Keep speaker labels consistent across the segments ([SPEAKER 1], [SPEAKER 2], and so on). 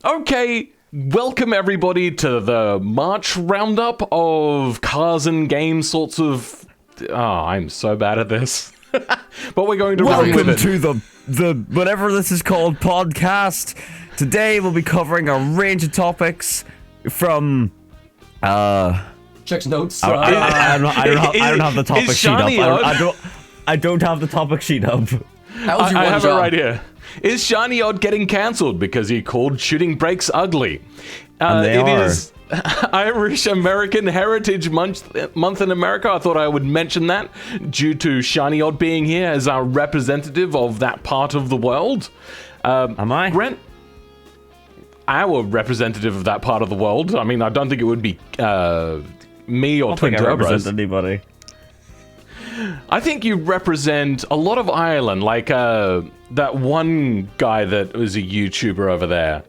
[SPEAKER 1] Okay, welcome everybody to the March roundup of cars and games sorts of... Oh, I'm so bad at this. But we're going to run with
[SPEAKER 2] Welcome
[SPEAKER 1] it.
[SPEAKER 2] to the whatever this is called podcast. Today we'll be covering a range of topics from
[SPEAKER 3] Checks notes.
[SPEAKER 2] I don't have the topic
[SPEAKER 1] is
[SPEAKER 2] sheet up.
[SPEAKER 1] Shani on?
[SPEAKER 2] I don't have the topic sheet up.
[SPEAKER 3] How's your
[SPEAKER 1] I
[SPEAKER 3] one
[SPEAKER 1] have it
[SPEAKER 3] job?
[SPEAKER 1] right here. Is Shani Odd getting cancelled because he called shooting brakes ugly?
[SPEAKER 2] And they
[SPEAKER 1] It
[SPEAKER 2] are.
[SPEAKER 1] is Irish American Heritage Month in America. I thought I would mention that due to Shani Odd being here as our representative of that part of the world.
[SPEAKER 2] Am I?
[SPEAKER 1] Grant, our representative of that part of the world. I mean, I don't think it would be me or
[SPEAKER 2] I don't
[SPEAKER 1] Twin
[SPEAKER 2] think I represent
[SPEAKER 1] Turbos.
[SPEAKER 2] anybody.
[SPEAKER 1] I think you represent a lot of Ireland, like that one guy that was a YouTuber over there.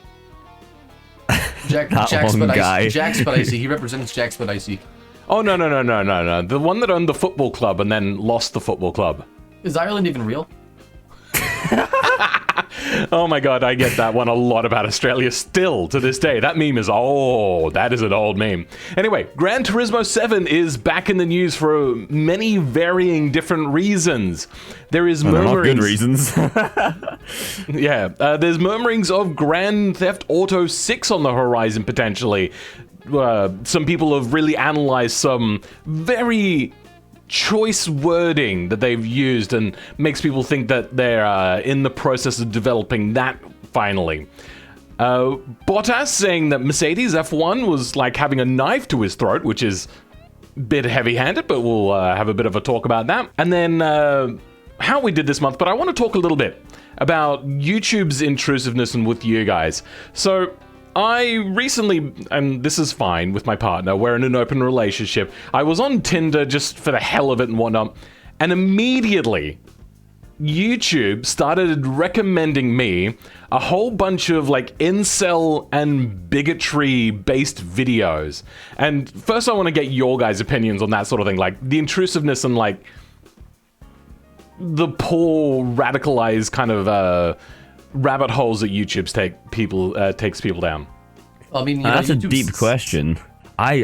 [SPEAKER 3] Jack
[SPEAKER 2] That one guy.
[SPEAKER 3] Jack Spadicy. He represents Jack Spadicy.
[SPEAKER 1] Oh, no. The one that owned the football club and then lost the football club.
[SPEAKER 3] Is Ireland even real?
[SPEAKER 1] Oh my god, I get that one a lot about Australia still to this day. That meme is, that is an old meme. Anyway, Gran Turismo 7 is back in the news for many varying different reasons. There is
[SPEAKER 2] They're not
[SPEAKER 1] murmurings.
[SPEAKER 2] good reasons.
[SPEAKER 1] Yeah, there's murmurings of Grand Theft Auto 6 on the horizon potentially. Some people have really analyzed some very choice wording that they've used and makes people think that they're in the process of developing that finally. Bottas saying that Mercedes F1 was like having a knife to his throat, which is a bit heavy-handed, but we'll have a bit of a talk about that. And then how we did this month, but I want to talk a little bit about YouTube's intrusiveness and with you guys. So I recently, and this is fine with my partner, we're in an open relationship. I was on Tinder just for the hell of it and whatnot, and immediately YouTube started recommending me a whole bunch of like incel and bigotry based videos. And first I want to get your guys' opinions on that sort of thing, like the intrusiveness and like the poor radicalized kind of rabbit holes that YouTube takes people down.
[SPEAKER 3] I mean,
[SPEAKER 2] That's a deep question. I'm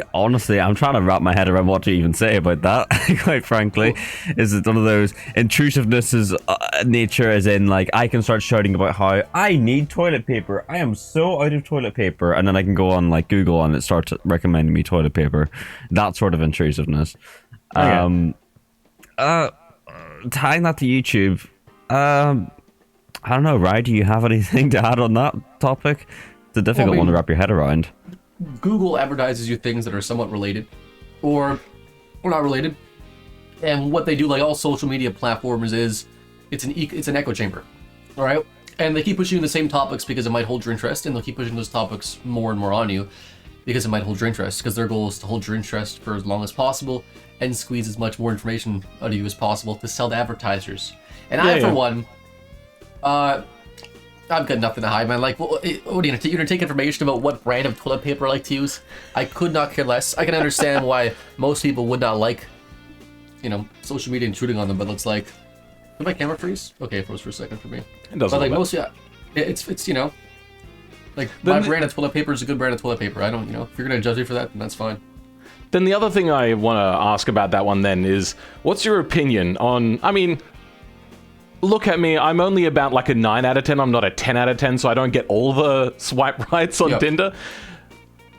[SPEAKER 2] trying to wrap my head around what to even say about that, quite frankly. Is it one of those intrusiveness is nature, as in, like, I can start shouting about how I need toilet paper. I am so out of toilet paper. And then I can go on, like, Google and it starts recommending me toilet paper. That sort of intrusiveness.
[SPEAKER 1] Okay.
[SPEAKER 2] Tying that to YouTube, I don't know, Ryan, do you have anything to add on that topic? It's a difficult one to wrap your head around.
[SPEAKER 3] Google advertises you things that are somewhat related, or not related. And what they do, like all social media platforms, is it's an echo chamber, all right? And they keep pushing you the same topics because it might hold your interest, and they'll keep pushing those topics more and more on you because it might hold your interest. Because their goal is to hold your interest for as long as possible and squeeze as much more information out of you as possible to sell to advertisers. And I, for one, I've got nothing to hide, man. Like, what are you gonna take? You're gonna take information about what brand of toilet paper I like to use? I could not care less. I can understand why most people would not like, social media intruding on them. But it's like, did my camera freeze? Okay, it froze for a second for me.
[SPEAKER 1] It doesn't.
[SPEAKER 3] But like it's like my brand of toilet paper is a good brand of toilet paper. I don't, if you're gonna judge me for that, then that's fine.
[SPEAKER 1] Then the other thing I want to ask about that one then is, what's your opinion on, I mean, look at me, I'm only about like a 9 out of 10, I'm not a 10 out of 10, so I don't get all the swipe rights on Tinder.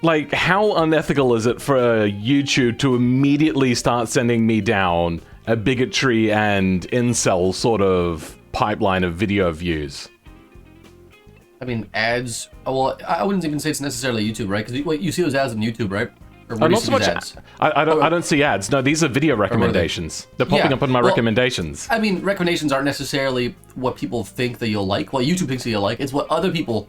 [SPEAKER 1] Like, how unethical is it for YouTube to immediately start sending me down a bigotry and incel sort of pipeline of video views?
[SPEAKER 3] I mean, ads. Well, I wouldn't even say it's necessarily YouTube, right? Because you see those ads on YouTube, right? Or where do you
[SPEAKER 1] Not
[SPEAKER 3] see
[SPEAKER 1] so much
[SPEAKER 3] these ads?
[SPEAKER 1] I don't see ads. No, these are video recommendations. They're popping up on my recommendations.
[SPEAKER 3] I mean, recommendations aren't necessarily what people think that you'll like. What YouTube thinks that you'll like. It's what other people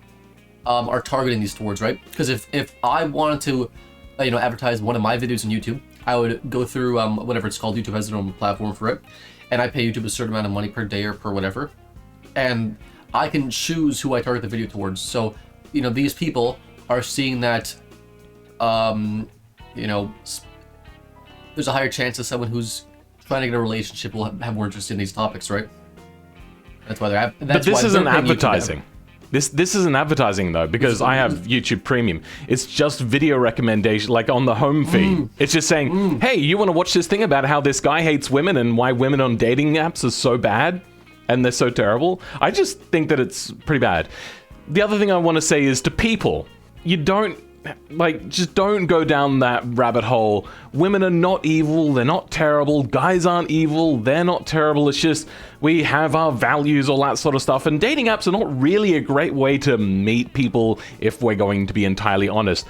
[SPEAKER 3] are targeting these towards, right? Because if I wanted to, advertise one of my videos on YouTube, I would go through whatever it's called. YouTube has their own platform for it, and I pay YouTube a certain amount of money per day or per whatever, and I can choose who I target the video towards. So, these people are seeing that, there's a higher chance that someone who's trying to get a relationship will have more interest in these topics, right? That's why they're.
[SPEAKER 1] But this isn't advertising. This isn't advertising though, because I have YouTube Premium. It's just video recommendation, like on the home feed. It's just saying, hey, you want to watch this thing about how this guy hates women and why women on dating apps are so bad and they're so terrible? I just think that it's pretty bad. The other thing I want to say is to people, you don't, just don't go down that rabbit hole. Women are not evil, they're not terrible. Guys aren't evil, they're not terrible. It's just, we have our values, all that sort of stuff. And dating apps are not really a great way to meet people, if we're going to be entirely honest.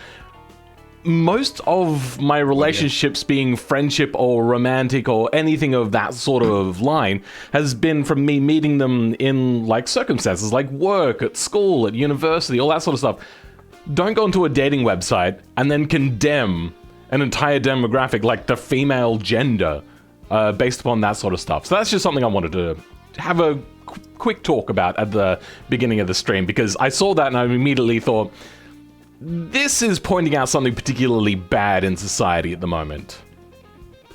[SPEAKER 1] Most of my relationships, being friendship or romantic or anything of that sort of line, has been from me meeting them in like circumstances like work, at school, at university, all that sort of stuff. Don't go into a dating website and then condemn an entire demographic, like the female gender, based upon that sort of stuff. So that's just something I wanted to have a quick talk about at the beginning of the stream, because I saw that and I immediately thought, this is pointing out something particularly bad in society at the moment.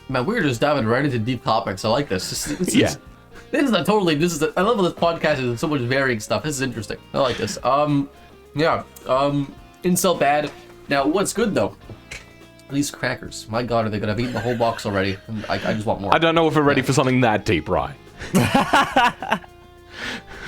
[SPEAKER 3] Man, we're just diving right into deep topics. I like this.
[SPEAKER 1] Yeah.
[SPEAKER 3] I love how this podcast is so much varying stuff. This is interesting. I like this. Incel bad. Now, what's good though? These crackers. My God, are they good? I've eaten the whole box already. I just want more.
[SPEAKER 1] I don't know if we're ready for something that deep, right?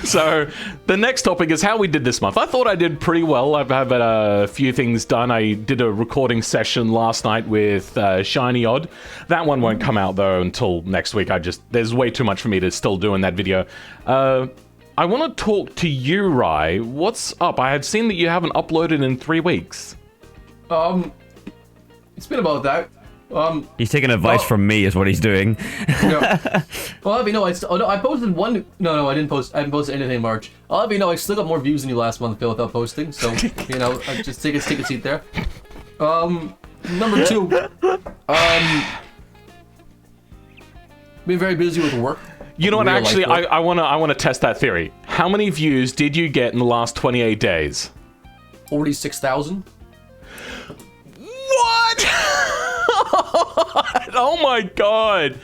[SPEAKER 1] So, the next topic is how we did this month. I thought I did pretty well. I've had a few things done. I did a recording session last night with Shiny Odd. That one won't come out, though, until next week. There's way too much for me to still do in that video. I want to talk to you, Rai. What's up? I had seen that you haven't uploaded in 3 weeks.
[SPEAKER 3] It's been about that.
[SPEAKER 2] He's taking advice from me, is what he's doing.
[SPEAKER 3] Yeah. Well, let me know. I posted one. No, I didn't post. I haven't posted anything in March. I'll let you know. I still got more views than you last month, Phil, without posting. So I just take a seat there. Number 2. Been very busy with work.
[SPEAKER 1] You know what? Actually, I wanna test that theory. How many views did you get in the last 28 days?
[SPEAKER 3] 46,000.
[SPEAKER 1] What? Oh my God.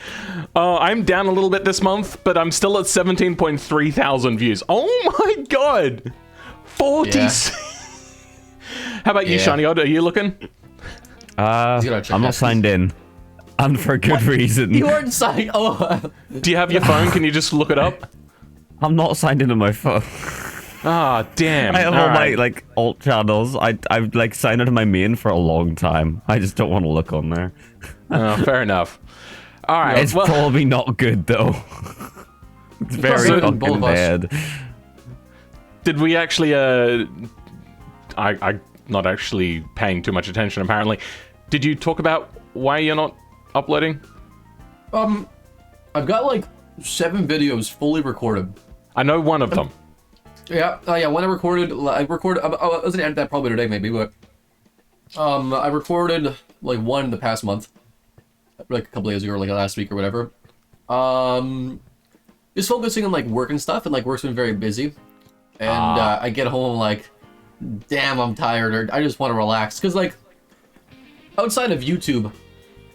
[SPEAKER 1] I'm down a little bit this month, but I'm still at 17.3 thousand views. Oh my God. 40. Yeah. How about you, Shiny Odd? Are you looking?
[SPEAKER 2] I'm not signed in. And for a good reason.
[SPEAKER 3] You weren't signed. Oh.
[SPEAKER 1] Do you have your phone? Can you just look it up?
[SPEAKER 2] I'm not signed into my phone.
[SPEAKER 1] Ah, damn.
[SPEAKER 2] I have all my alt channels. I've signed into my main for a long time. I just don't want to look on there.
[SPEAKER 1] Oh, fair enough. All right.
[SPEAKER 2] It's probably not good though. It's very fucking bad.
[SPEAKER 1] Did we actually? I'm not actually paying too much attention. Apparently, did you talk about why you're not uploading?
[SPEAKER 3] I've got 7 videos fully recorded.
[SPEAKER 1] I know one of them.
[SPEAKER 3] Yeah, when I recorded, I was gonna edit that probably today maybe, but I recorded one in the past month, a couple days ago, or last week or whatever. Just focusing on work and stuff, and work's been very busy, and I get home damn, I'm tired, or I just want to relax, because outside of YouTube,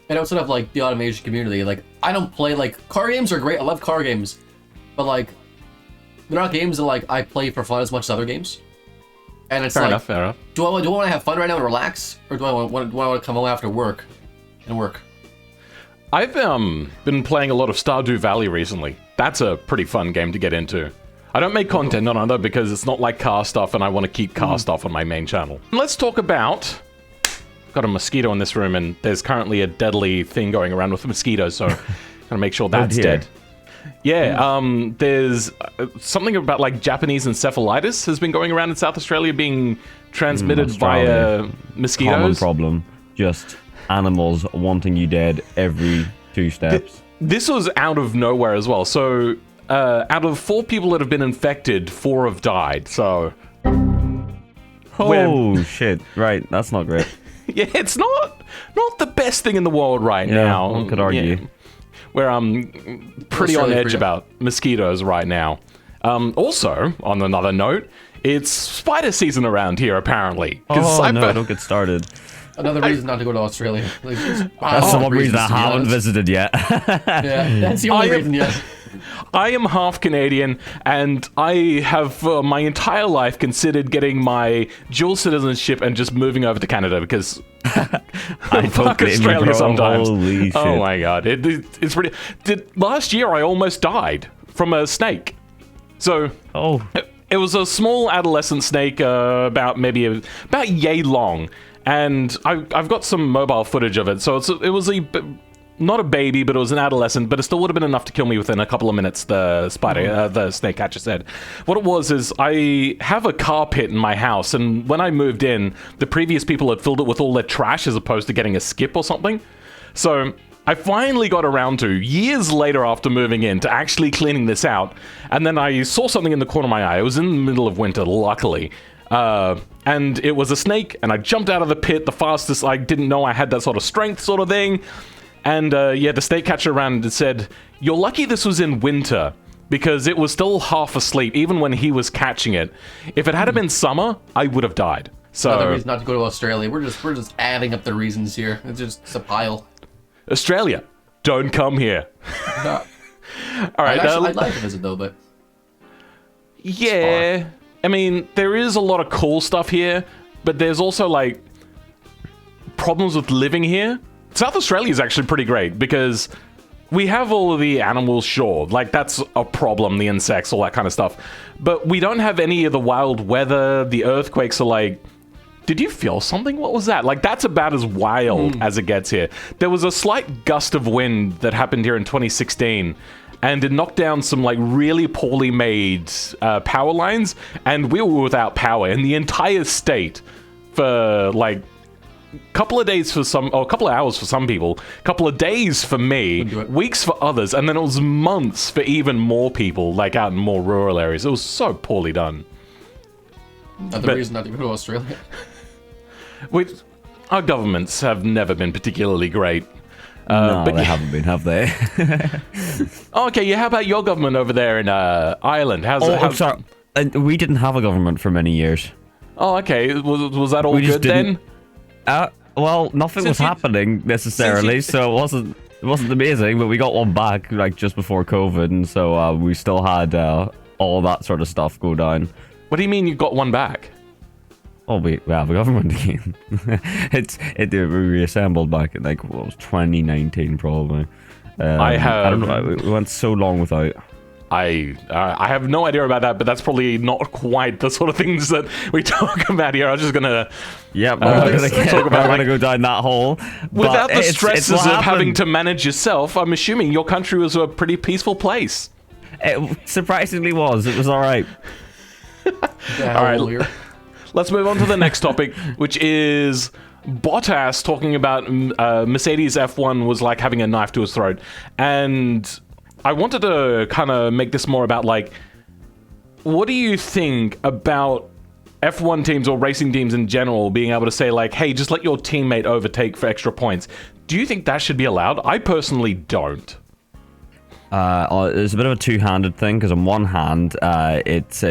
[SPEAKER 3] and outside of the automation community, I don't play car games are great. I love car games, but they're not games that I play for fun as much as other games. And it's fair enough. Do I want to have fun right now and relax, or do I want to come home after work and work?
[SPEAKER 1] I've been playing a lot of Stardew Valley recently. That's a pretty fun game to get into. I don't make content on either because it's not like car stuff, and I want to keep car stuff on my main channel. Let's talk about. Got a mosquito in this room, and there's currently a deadly thing going around with mosquitoes, so gotta make sure that's dead. Yeah, there's something about Japanese encephalitis has been going around in South Australia, being transmitted via mosquitoes.
[SPEAKER 2] Common problem. Just animals wanting you dead every 2 steps.
[SPEAKER 1] This was out of nowhere as well. So, out of 4 people that have been infected, 4 have died. So,
[SPEAKER 2] oh shit! Right, that's not great.
[SPEAKER 1] Yeah, it's not the best thing in the world right now.
[SPEAKER 2] One could argue.
[SPEAKER 1] Yeah. Where I'm pretty on edge about mosquitoes right now. Also, on another note, it's spider season around here, apparently.
[SPEAKER 2] Oh, no, don't get started.
[SPEAKER 3] Another reason not to go to Australia.
[SPEAKER 2] That's the one reason I haven't visited yet.
[SPEAKER 3] Yeah, that's the only reason yet.
[SPEAKER 1] I am half Canadian, and I have for my entire life considered getting my dual citizenship and just moving over to Canada because
[SPEAKER 2] I
[SPEAKER 1] fuck
[SPEAKER 2] totally
[SPEAKER 1] Australia
[SPEAKER 2] bro.
[SPEAKER 1] sometimes.
[SPEAKER 2] Holy
[SPEAKER 1] Oh
[SPEAKER 2] shit.
[SPEAKER 1] my god, it's pretty. Last year I almost died from a snake. So
[SPEAKER 2] Oh,
[SPEAKER 1] it was a small adolescent snake, about yay long, and I've got some mobile footage of it. So it was not a baby, but it was an adolescent, but it still would have been enough to kill me within a couple of minutes, the snake catcher said. What it was is I have a car pit in my house, and when I moved in, the previous people had filled it with all their trash as opposed to getting a skip or something. So I finally got around to, years later after moving in, to actually cleaning this out, and then I saw something in the corner of my eye. It was in the middle of winter, luckily. And it was a snake, and I jumped out of the pit the fastest. I didn't know I had that sort of strength sort of thing. And the snake catcher around and said, "You're lucky this was in winter, because it was still half asleep, even when he was catching it. If it had been summer, I would have died." So
[SPEAKER 3] Another reason not to go to Australia. We're just adding up the reasons here. It's a pile.
[SPEAKER 1] Australia, don't come here.
[SPEAKER 3] No.
[SPEAKER 1] All right.
[SPEAKER 3] I'd like to visit though, but
[SPEAKER 1] yeah, I mean, there is a lot of cool stuff here, but there's also like problems with living here. South Australia is actually pretty great because we have all of the animals, sure, like that's a problem, the insects, all that kind of stuff. But we don't have any of the wild weather. The earthquakes are like, did you feel something? What was that? Like, that's about as wild as it gets here. There was a slight gust of wind that happened here in 2016, and it knocked down some like really poorly made power lines, and we were without power in the entire state for like couple of days for some, or a couple of hours for some people, couple of days for me, weeks for others, and then it was months for even more people, like out in more rural areas. It was so poorly done.
[SPEAKER 3] Another reason not to go to Australia.
[SPEAKER 1] Our governments have never been particularly great.
[SPEAKER 2] no,
[SPEAKER 1] but
[SPEAKER 2] they haven't been, have they?
[SPEAKER 1] Okay, yeah, how about your government over there in Ireland?
[SPEAKER 2] I'm sorry. We didn't have a government for many years.
[SPEAKER 1] Oh, okay. Was that all
[SPEAKER 2] We just
[SPEAKER 1] good then?
[SPEAKER 2] didn't- well, nothing
[SPEAKER 1] Since
[SPEAKER 2] was happening necessarily, so it wasn't amazing. But we got one back like just before COVID, and so we still had all that sort of stuff go down.
[SPEAKER 1] What do you mean you got one back?
[SPEAKER 2] Oh, we have a government again. It we reassembled back in like what was 2019 probably. I don't know. We went so long without.
[SPEAKER 1] I have no idea about that, but that's probably not quite the sort of things that we talk about here. I was just gonna,
[SPEAKER 2] Yep,
[SPEAKER 1] talk about
[SPEAKER 2] we're gonna go down that hole
[SPEAKER 1] without
[SPEAKER 2] but
[SPEAKER 1] the
[SPEAKER 2] it's
[SPEAKER 1] stresses
[SPEAKER 2] what
[SPEAKER 1] of having
[SPEAKER 2] happened.
[SPEAKER 1] to manage yourself. I'm assuming your country was a pretty peaceful place.
[SPEAKER 2] It surprisingly was. It was all right.
[SPEAKER 1] All right, let's move on to the next topic, which is Bottas talking about Mercedes F1 was like having a knife to his throat, and I wanted to kind of make this more about like, what do you think about F1 teams or racing teams in general being able to say like, hey, just let your teammate overtake for extra points? Do you think that should be allowed? I personally don't.
[SPEAKER 2] It's a bit of a two-handed thing because on one hand, it's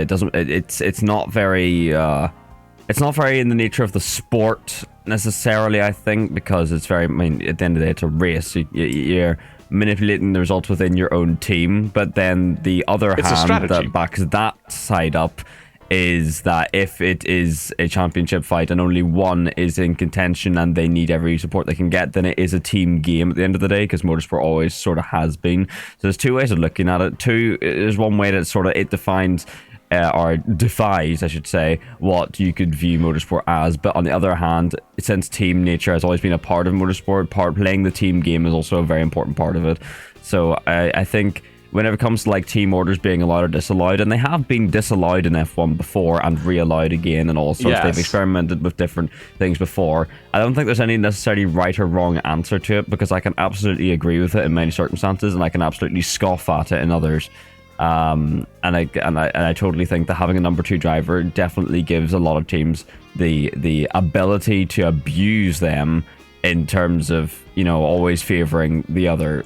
[SPEAKER 2] not very in the nature of the sport necessarily. I think because it's very. I mean, at the end of the day, it's a race. You're manipulating the results within your own team, but then the other hand that backs that side up is that if it is a championship fight and only one is in contention and they need every support they can get, then it is a team game at the end of the day, because motorsport always sort of has been. So there's two ways of looking at it. There's one way that sort of it defines or defies, I should say, what you could view motorsport as. But on the other hand, since team nature has always been a part of motorsport, playing the team game is also a very important part of it. So I think whenever it comes to like team orders being allowed or disallowed, and they have been disallowed in F1 before and reallowed again and all sorts.
[SPEAKER 1] Yes.
[SPEAKER 2] They've experimented with different things before. I don't think there's any necessarily right or wrong answer to it, because I can absolutely agree with it in many circumstances and I can absolutely scoff at it in others. And I totally think that having a number 2 driver definitely gives a lot of teams the ability to abuse them in terms of, you know, always favoring the other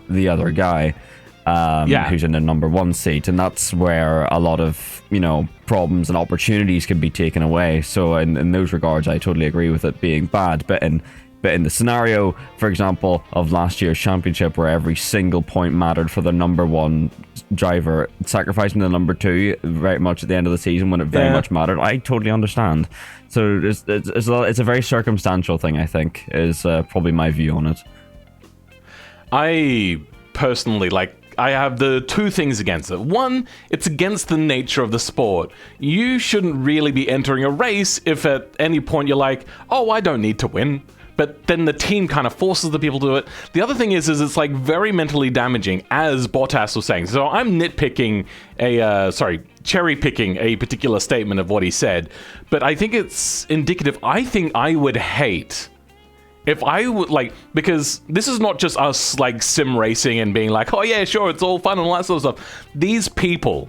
[SPEAKER 2] guy who's in the number 1 seat, and that's where a lot of, you know, problems and opportunities can be taken away. So in those regards, I totally agree with it being bad. But in But in the scenario, for example, of last year's championship, where every single point mattered for the number one driver, sacrificing the number two very much at the end of the season when it very much mattered, I totally understand. So it's a very circumstantial thing, I think, is probably my view on it.
[SPEAKER 1] I personally, I have the two things against it. One, it's against the nature of the sport. You shouldn't really be entering a race if at any point you're like, oh, I don't need to win. But then the team kind of forces the people to do it. The other thing is it's like very mentally damaging, as Bottas was saying. So I'm cherry picking a particular statement of what he said. But I think it's indicative. I think I would hate if I would, because this is not just us, sim racing and being like, oh yeah, sure, it's all fun and all that sort of stuff. These people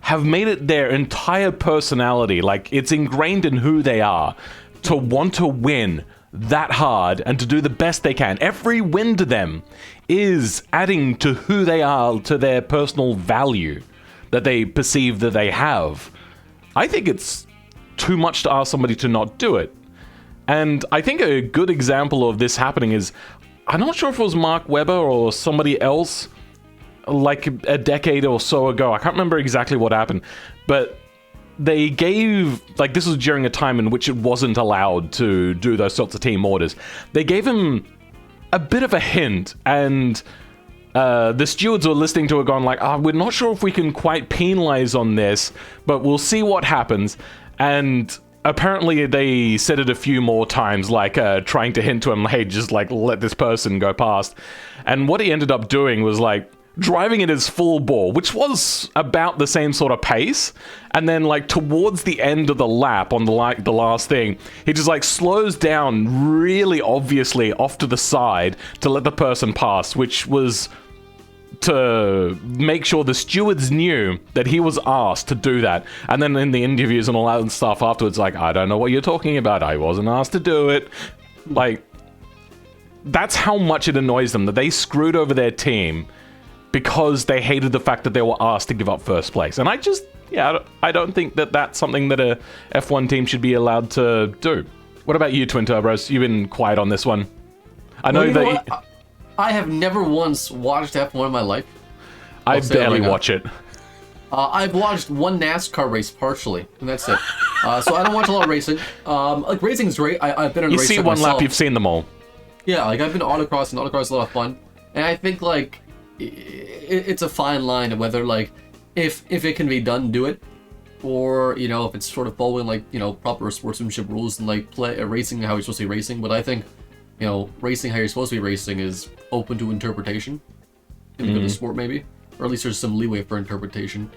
[SPEAKER 1] have made it their entire personality, it's ingrained in who they are, to want to win that hard and to do the best they can. Every win to them is adding to who they are, to their personal value that they perceive that they have. I think it's too much to ask somebody to not do it. And I think a good example of this happening is, I'm not sure if it was Mark Webber or somebody else, a decade or so ago. I can't remember exactly what happened, but they gave, this was during a time in which it wasn't allowed to do those sorts of team orders. They gave him a bit of a hint, and the stewards were listening to it going we're not sure if we can quite penalize on this, but we'll see what happens. And apparently they said it a few more times, trying to hint to him, hey, just let this person go past. And what he ended up doing was driving it as full bore, which was about the same sort of pace. And then towards the end of the lap on the last thing, he just slows down really obviously off to the side to let the person pass, which was to make sure the stewards knew that he was asked to do that. And then in the interviews and all that stuff afterwards, I don't know what you're talking about. I wasn't asked to do it. That's how much it annoys them that they screwed over their team because they hated the fact that they were asked to give up first place. And I don't think that that's something that a F1 team should be allowed to do. What about you, Twin Turbos? You've been quiet on this one. I know
[SPEAKER 3] I have never once watched F1 in my life.
[SPEAKER 1] I barely watch it.
[SPEAKER 3] I've watched one NASCAR race partially, and that's it. So I don't watch a lot of racing. Racing's great. I've been in a race.
[SPEAKER 1] You see one lap, you've seen them all.
[SPEAKER 3] Yeah, I've been to autocross, and autocross is a lot of fun. And I think it's a fine line of whether if it can be done, do it, or if it's sort of following proper sportsmanship rules and play racing how you're supposed to be racing. But I think racing how you're supposed to be racing is open to interpretation in the sport, maybe, or at least there's some leeway for interpretation.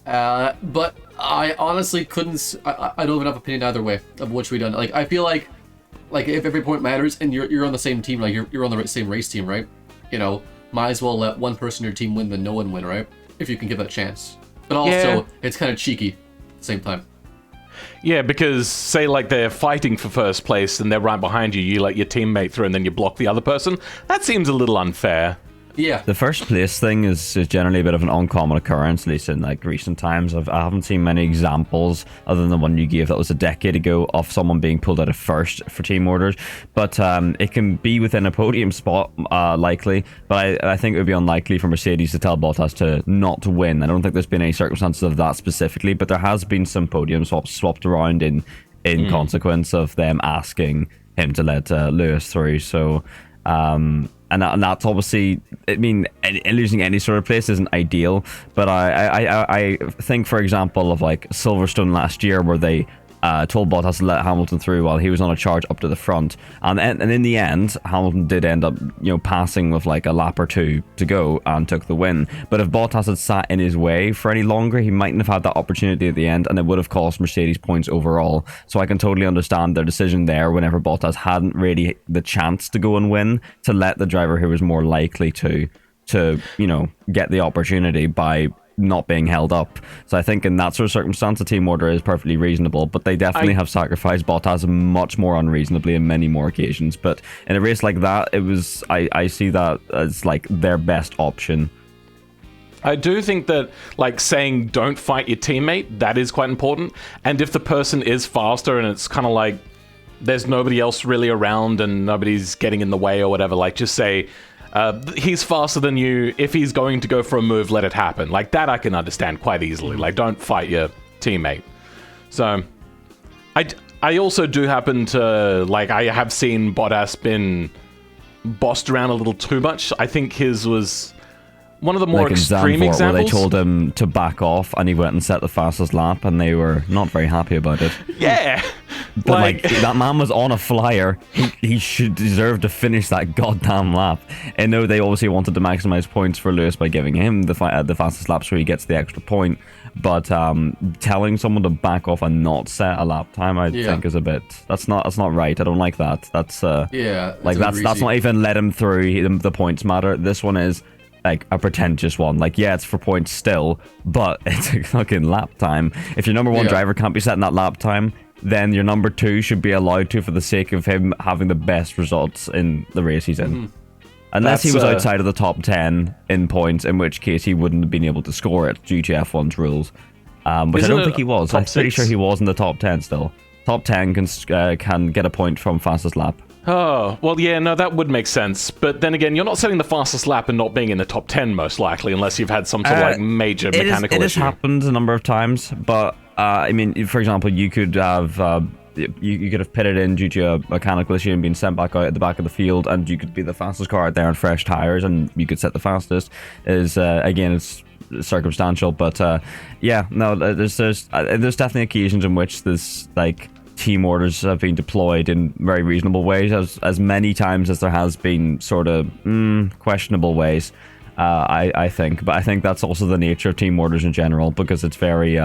[SPEAKER 3] But I honestly couldn't. I don't have enough opinion either way of what should be done. I feel like if every point matters and you're on the same team, you're on the same race team, right? Might as well let one person in your team win than no one win, right? If you can give that a chance. But also, it's kind of cheeky at the same time.
[SPEAKER 1] Yeah, because say they're fighting for first place and they're right behind you, you let your teammate through and then you block the other person. That seems a little unfair.
[SPEAKER 3] Yeah.
[SPEAKER 2] The first place thing is generally a bit of an uncommon occurrence, at least in recent times. I haven't seen many examples other than the one you gave that was a decade ago of someone being pulled out of first for team orders. But it can be within a podium spot, likely. But I think it would be unlikely for Mercedes to tell Bottas to not to win. I don't think there's been any circumstances of that specifically, but there has been some podium swapped around in consequence of them asking him to let Lewis through. So and that's obviously, losing any sort of place isn't ideal, but I think, for example, of Silverstone last year, where they told Bottas to let Hamilton through while he was on a charge up to the front, and in the end Hamilton did end up passing with a lap or two to go and took the win. But if Bottas had sat in his way for any longer, he mightn't have had that opportunity at the end, and it would have cost Mercedes points overall. So I can totally understand their decision there, whenever Bottas hadn't really the chance to go and win, to let the driver who was more likely to get the opportunity by not being held up. So I think in that sort of circumstance, the team order is perfectly reasonable, but they definitely have sacrificed Bottas much more unreasonably in many more occasions. But in a race like that, it was I see that as their best option.
[SPEAKER 1] I do think that saying don't fight your teammate, that is quite important. And if the person is faster and it's kind of there's nobody else really around and nobody's getting in the way or whatever, like just say, he's faster than you. If he's going to go for a move, let it happen. Like that I can understand quite easily. Like don't fight your teammate. So I also do happen to, like, I have seen Bottas been bossed around a little too much. I think his was one of the more extreme examples.
[SPEAKER 2] Where they told him to back off and he went and set the fastest lap and they were not very happy about it.
[SPEAKER 1] Yeah.
[SPEAKER 2] But like that man was on a flyer. He should deserve to finish that goddamn lap. And no, they obviously wanted to maximize points for Lewis by giving him the fastest lap so he gets the extra point. But telling someone to back off and not set a lap time, I think is a bit. That's not right. I don't like that. That's that's not even let him through. The points matter. This one is like a pretentious one. Like, yeah, it's for points still, but it's a fucking lap time. If your number one driver can't be setting that lap time, then your number two should be allowed to for the sake of him having the best results in the race he's in. Unless he was outside of the top 10 in points, in which case he wouldn't have been able to score it due to F1's rules. Which I don't think he was. I'm pretty sure he was in the top 10 still. Top 10 can get a point from fastest lap.
[SPEAKER 1] Oh, well, yeah, no, that would make sense. But then again, you're not setting the fastest lap and not being in the top 10, most likely, unless you've had some sort of like major mechanical issue.
[SPEAKER 2] It has happened a number of times, but I mean, for example, you could have you could have pitted in due to a mechanical issue and been sent back out at the back of the field, and you could be the fastest car out there on fresh tires, and you could set the fastest. Again, it's circumstantial, but yeah, no, there's definitely occasions in which this like team orders have been deployed in very reasonable ways, as many times as there has been sort of questionable ways. I think, but I think that's also the nature of team orders in general, because it's very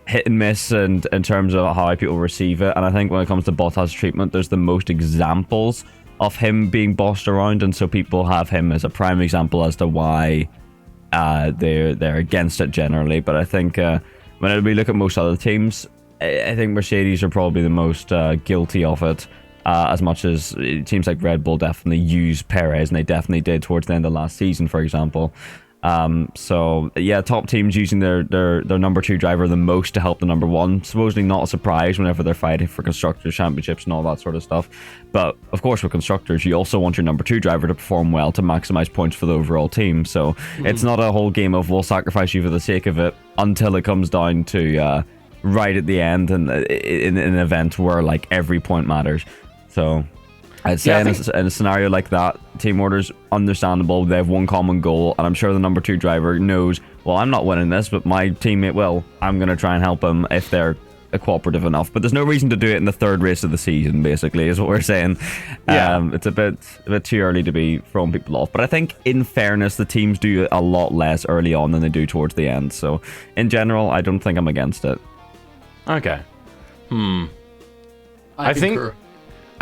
[SPEAKER 2] hit and miss and in terms of how people receive it. And I think when it comes to Bottas' treatment, there's the most examples of him being bossed around, and so people have him as a prime example as to why they're against it generally. But I think when we look at most other teams, I think Mercedes are probably the most guilty of it, as much as teams like Red Bull definitely use Perez, and they definitely did towards the end of last season, for example. So yeah, top teams using their number two driver the most to help the number one. Supposedly not a surprise whenever they're fighting for constructors championships and all that sort of stuff. But of course, with constructors, you also want your number two driver to perform well to maximize points for the overall team. So it's not a whole game of we'll sacrifice you for the sake of it, until it comes down to right at the end and in an event where like every point matters. So I'd say in a scenario like that, team orders, understandable. They have one common goal, and I'm sure the number two driver knows, well, I'm not winning this, but my teammate will. I'm going to try and help them if they're cooperative enough. But there's no reason to do it in the third race of the season, basically, is what we're saying. It's a bit too early to be throwing people off. But I think, in fairness, the teams do a lot less early on than they do towards the end. So, in general, I don't think I'm against it.
[SPEAKER 1] Okay.
[SPEAKER 3] I
[SPEAKER 1] think...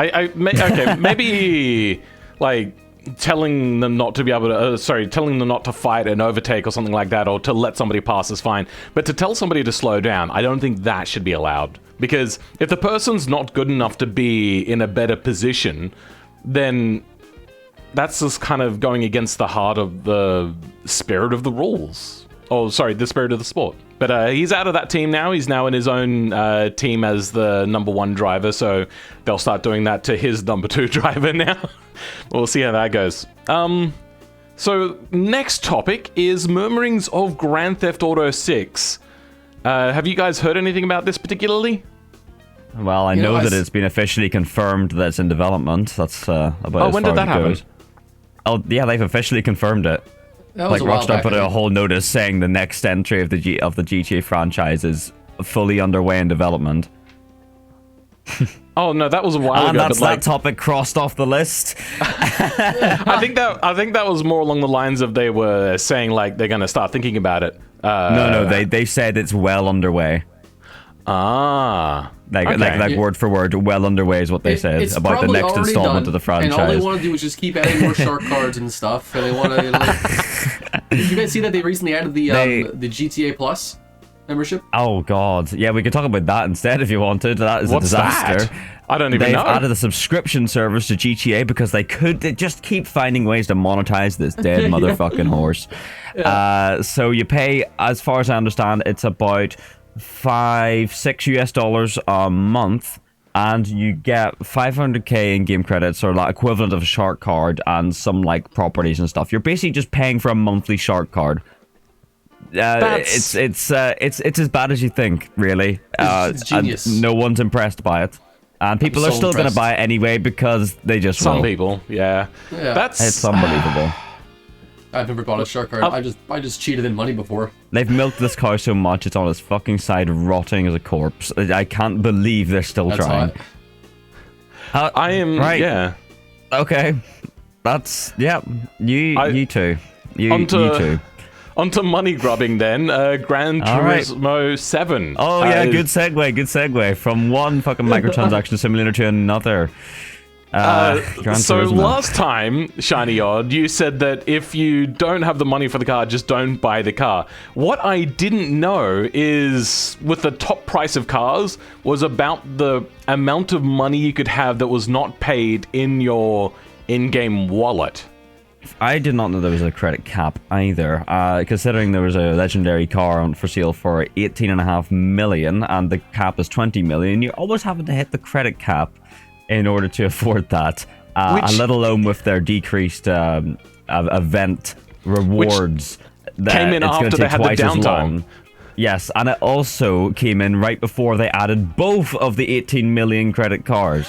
[SPEAKER 1] okay, maybe like telling them not to be able to, telling them not to fight an overtake or something like that, or to let somebody pass is fine. But to tell somebody to slow down, I don't think that should be allowed. Because if the person's not good enough to be in a better position, then that's just kind of going against the heart of the spirit of the rules. Oh, sorry, the spirit of the sport. But he's out of that team now. He's now in his own team as the number one driver, so they'll start doing that to his number two driver now. We'll see how that goes. So next topic is murmurings of Grand Theft Auto 6. Have you guys heard anything about this particularly?
[SPEAKER 2] Well, I know that it's been officially confirmed that it's in development. That's about as far as it goes.
[SPEAKER 1] When did that happen?
[SPEAKER 2] Oh, yeah, they've officially confirmed it. Like Rockstar put out a whole notice saying the next entry of the GTA franchise is fully underway in development.
[SPEAKER 1] Oh no, that was a while ago.
[SPEAKER 2] That's that topic crossed off the list.
[SPEAKER 1] I think that was more along the lines of they were saying like they're going to start thinking about it.
[SPEAKER 2] No, they said it's well underway. Like word for word, well underway is what they said about the next installment of the franchise.
[SPEAKER 3] And all they want to do is just keep adding more shark cards and stuff. And they want to. Did you guys see that they recently added the GTA Plus membership?
[SPEAKER 2] Oh god, yeah, we could talk about that instead if you wanted. That is a disaster.
[SPEAKER 1] That? I don't even know.
[SPEAKER 2] They've added a subscription service to GTA because they just keep finding ways to monetize this dead motherfucking horse. Yeah. So you pay, as far as I understand, it's about $5-6 a month and you get 500k in-game credits, or like equivalent of a shark card, and some like properties and stuff. You're basically just paying for a monthly shark card. It's as bad as you think, really.
[SPEAKER 3] It's genius.
[SPEAKER 2] And no one's impressed by it, and people are still going to buy it anyway because they just
[SPEAKER 1] Some
[SPEAKER 2] will.
[SPEAKER 1] people, yeah.
[SPEAKER 2] It's unbelievable.
[SPEAKER 3] I've never bought a shark card. I just cheated in money before.
[SPEAKER 2] They've milked this cow so much it's on its fucking side rotting as a corpse. I can't believe they're still trying.
[SPEAKER 1] I am
[SPEAKER 2] right.
[SPEAKER 1] Yeah.
[SPEAKER 2] Okay. That's you too. You too.
[SPEAKER 1] Onto money grubbing then. Gran Turismo 7.
[SPEAKER 2] Oh yeah, good segue from one fucking microtransaction simulator to another.
[SPEAKER 1] So last time, Shiny Odd, you said that if you don't have the money for the car, just don't buy the car. What I didn't know is, with the top price of cars, was about the amount of money you could have that was not paid in your in-game wallet.
[SPEAKER 2] I did not know there was a credit cap either, considering there was a legendary car for sale for 18.5 million, and the cap is 20 million. You're always having to hit the credit cap in order to afford that, let alone with their decreased event rewards.
[SPEAKER 1] That came in after they had the downtime.
[SPEAKER 2] Yes, and it also came in right before they added both of the 18 million credit cars.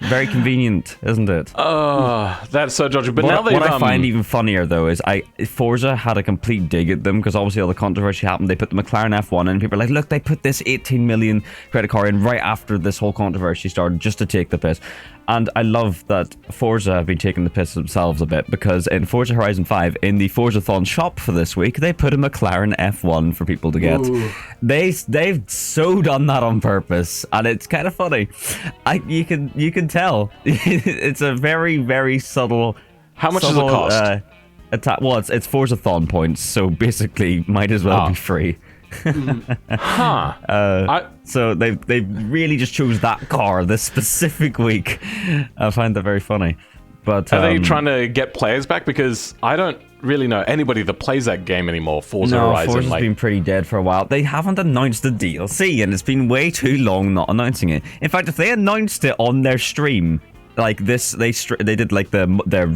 [SPEAKER 2] Very convenient, isn't it?
[SPEAKER 1] That's so dodgy. But
[SPEAKER 2] what I find even funnier, though, is Forza had a complete dig at them, because obviously all the controversy happened. They put the McLaren F1 in, and people are like, look, they put this 18 million credit card in right after this whole controversy started, just to take the piss. And I love that Forza have been taking the piss themselves a bit, because in Forza Horizon 5, in the Forzathon shop for this week, they put a McLaren F1 for people to get. They've so done that on purpose, and it's kind of funny. You can tell. It's a very, very subtle.
[SPEAKER 1] How much does it cost?
[SPEAKER 2] It's Forzathon points, so basically might as well be free. So they really just chose that car this specific week. I find that very funny. But
[SPEAKER 1] are they trying to get players back? Because I don't really know anybody that plays that game anymore. Forza Horizon.
[SPEAKER 2] Forza's been pretty dead for a while. They haven't announced the DLC, and it's been way too long not announcing it. In fact, if they announced it on their stream like this, they did like their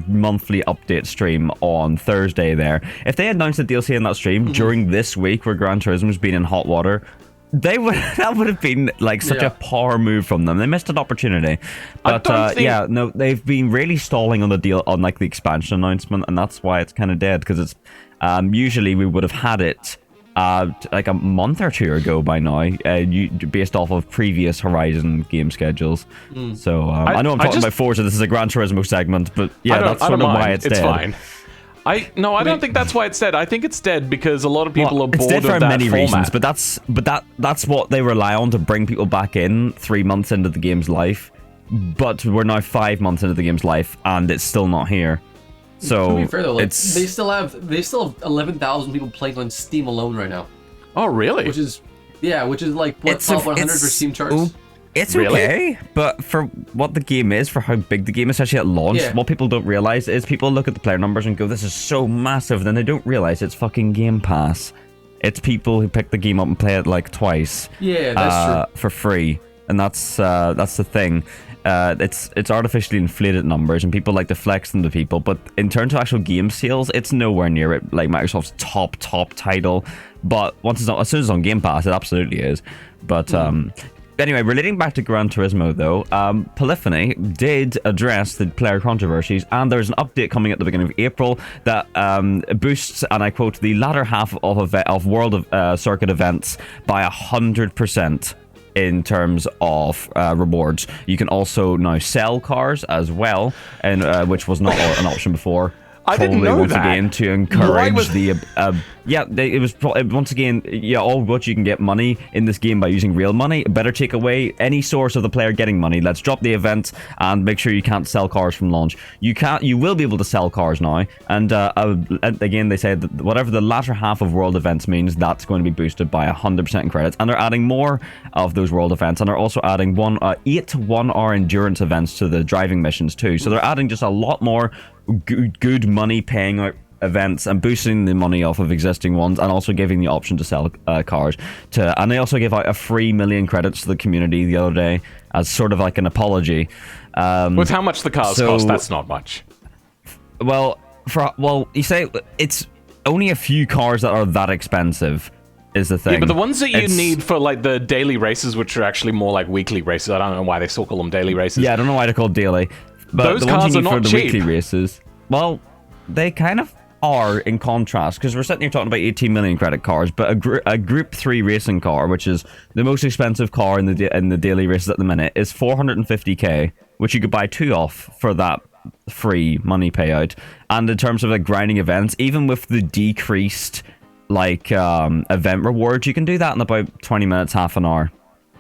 [SPEAKER 2] monthly update stream on Thursday there. If they announced the DLC in that stream during this week where Gran Turismo's been in hot water, that would have been like such a power move from them. They missed an opportunity. But they've been really stalling on the deal, on like the expansion announcement, and that's why it's kind of dead, because it's usually we would have had it like a month or two ago by now, based off of previous Horizon game schedules. So I know I'm talking about Forza. This is a Gran Turismo segment, but yeah, that's sort of why it's dead.
[SPEAKER 1] It's fine. I don't think that's why it's dead. I think it's dead because a lot of people are bored of that format. It's dead for many reasons,
[SPEAKER 2] but that's what they rely on to bring people back in 3 months into the game's life. But we're now 5 months into the game's life, and it's still not here. So
[SPEAKER 3] to be fair though, like, they still have 11,000 people playing on Steam alone right now.
[SPEAKER 1] Oh really?
[SPEAKER 3] Which is like what, top 100 for Steam charts.
[SPEAKER 2] It's okay, but for what the game is, for how big the game is, especially at launch, what people don't realize is people look at the player numbers and go, this is so massive, then they don't realize it's fucking Game Pass. It's people who pick the game up and play it like twice.
[SPEAKER 3] Yeah, that's true.
[SPEAKER 2] For free, and that's the thing. It's artificially inflated numbers, and people like to flex them to people, but in terms of actual game sales, it's nowhere near it like Microsoft's top title. But as soon as it's on Game Pass, it absolutely is. But anyway, relating back to Gran Turismo though, Polyphony did address the player controversies, and there's an update coming at the beginning of April that boosts, and I quote, the latter half of World Circuit events by 100%. In terms of rewards. You can also now sell cars as well, and which was not an option before.
[SPEAKER 1] I didn't know
[SPEAKER 2] once
[SPEAKER 1] that.
[SPEAKER 2] Again, to encourage it was once again, all what you can get money in this game by using real money. Better take away any source of the player getting money. Let's drop the event and make sure you can't sell cars from launch. You will be able to sell cars now, and again they said that whatever the latter half of world events means, that's going to be boosted by 100% in credits, and they're adding more of those world events, and they're also adding 8 1-hour endurance events to the driving missions too. So they're adding just a lot more good money paying out events and boosting the money off of existing ones, and also giving the option to sell cars and they also gave out a free 1 million credits to the community the other day, as sort of like an apology.
[SPEAKER 1] With how much the cars
[SPEAKER 2] so-
[SPEAKER 1] cost, that's not much.
[SPEAKER 2] Well, you say it's only a few cars that are that expensive. Is the thing.
[SPEAKER 1] Yeah, but the ones that you need for like the daily races, which are actually more like weekly races, I don't know why they still call them daily races.
[SPEAKER 2] Yeah, I don't know why they're called daily. But
[SPEAKER 1] Those
[SPEAKER 2] the ones
[SPEAKER 1] cars
[SPEAKER 2] you
[SPEAKER 1] are
[SPEAKER 2] need
[SPEAKER 1] not
[SPEAKER 2] for the
[SPEAKER 1] cheap.
[SPEAKER 2] weekly races, well, they kind of are in contrast, because we're sitting here talking about 18 million credit cars, but a Group 3 racing car, which is the most expensive car in the daily races at the minute, is 450k, which you could buy 2 off for that free money payout. And in terms of like grinding events, even with the decreased like event rewards, you can do that in about 20 minutes, half an hour.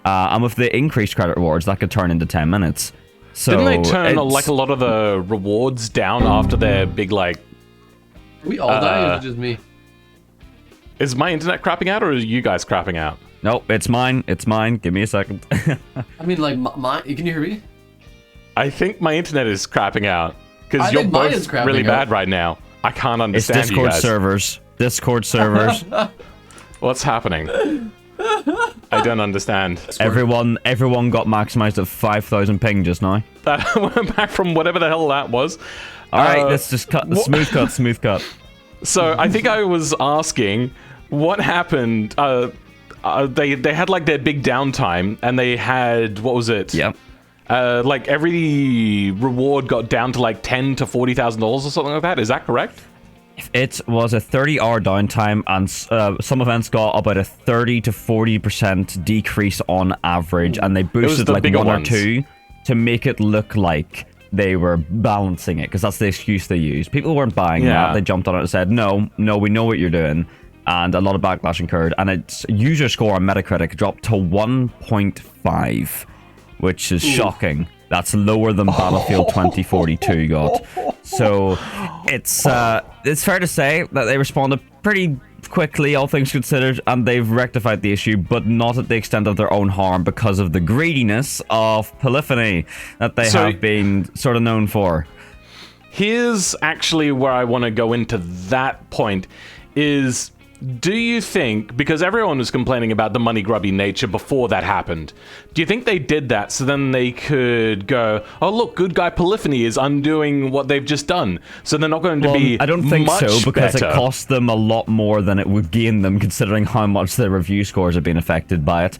[SPEAKER 2] And with the increased credit rewards, that could turn into 10 minutes. So
[SPEAKER 1] didn't they turn like a lot of the rewards down after their big like...
[SPEAKER 3] We all die, or is it just me?
[SPEAKER 1] Is my internet crapping out, or are you guys crapping out?
[SPEAKER 2] Nope, it's mine. It's mine. Give me a second.
[SPEAKER 3] I mean, like, can you hear me?
[SPEAKER 1] I think my internet is crapping out. Because
[SPEAKER 3] I
[SPEAKER 1] you're
[SPEAKER 3] think mine is
[SPEAKER 1] both
[SPEAKER 3] crapping
[SPEAKER 1] really
[SPEAKER 3] out.
[SPEAKER 1] bad right now. I can't
[SPEAKER 2] It's
[SPEAKER 1] understand you
[SPEAKER 2] Discord
[SPEAKER 1] guys.
[SPEAKER 2] servers. Discord servers.
[SPEAKER 1] What's happening? I don't understand.
[SPEAKER 2] Everyone got maximized at 5,000 ping just now.
[SPEAKER 1] We're back from whatever the hell that was.
[SPEAKER 2] All right, let's just cut. Smooth cut.
[SPEAKER 1] So I think I was asking what happened. They had like their big downtime, and they had, what was it?
[SPEAKER 2] Yep.
[SPEAKER 1] Like every reward got down to like $10,000 to $40,000 or something like that. Is that correct?
[SPEAKER 2] It was a 30-hour downtime, and some events got about a 30 to 40% decrease on average, and they boosted
[SPEAKER 1] the
[SPEAKER 2] like
[SPEAKER 1] bigger
[SPEAKER 2] 1 or
[SPEAKER 1] ones.
[SPEAKER 2] 2 to make it look like they were balancing it, because that's the excuse they used. People weren't buying that. They jumped on it and said, no, we know what you're doing. And a lot of backlash incurred. And its user score on Metacritic dropped to 1.5, which is shocking. That's lower than Battlefield 2042 got. So it's fair to say that they responded pretty quickly, all things considered, and they've rectified the issue, but not at the extent of their own harm, because of the greediness of polyphony that they have been sort of known for.
[SPEAKER 1] Here's actually where I want to go into that point is, do you think, because everyone was complaining about the money grubby nature before that happened, do you think they did that so then they could go, oh look, good guy polyphony is undoing what they've just done, so they're not going to be
[SPEAKER 2] I don't think
[SPEAKER 1] much
[SPEAKER 2] so, because
[SPEAKER 1] better.
[SPEAKER 2] it cost them a lot more than it would gain them, considering how much their review scores have been affected by it.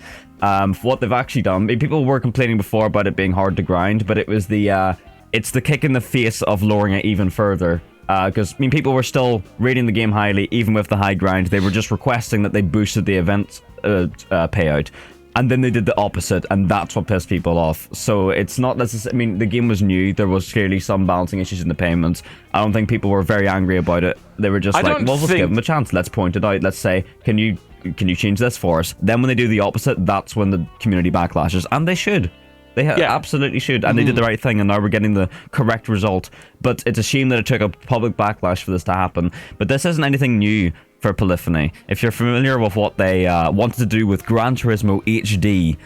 [SPEAKER 2] What they've actually done, I mean, people were complaining before about it being hard to grind, but it was it's the kick in the face of lowering it even further. Because, I mean, people were still rating the game highly, even with the high grind. They were just requesting that they boosted the event payout. And then they did the opposite, and that's what pissed people off. So it's not necessarily... I mean, the game was new. There was clearly some balancing issues in the payments. I don't think people were very angry about it. They were just like, well, let's give them a chance. Let's point it out. Let's say, can you change this for us? Then when they do the opposite, that's when the community backlashes. And they should. They absolutely should, and they did the right thing, and now we're getting the correct result. But it's a shame that it took a public backlash for this to happen. But this isn't anything new for Polyphony. If you're familiar with what they wanted to do with Gran Turismo HD,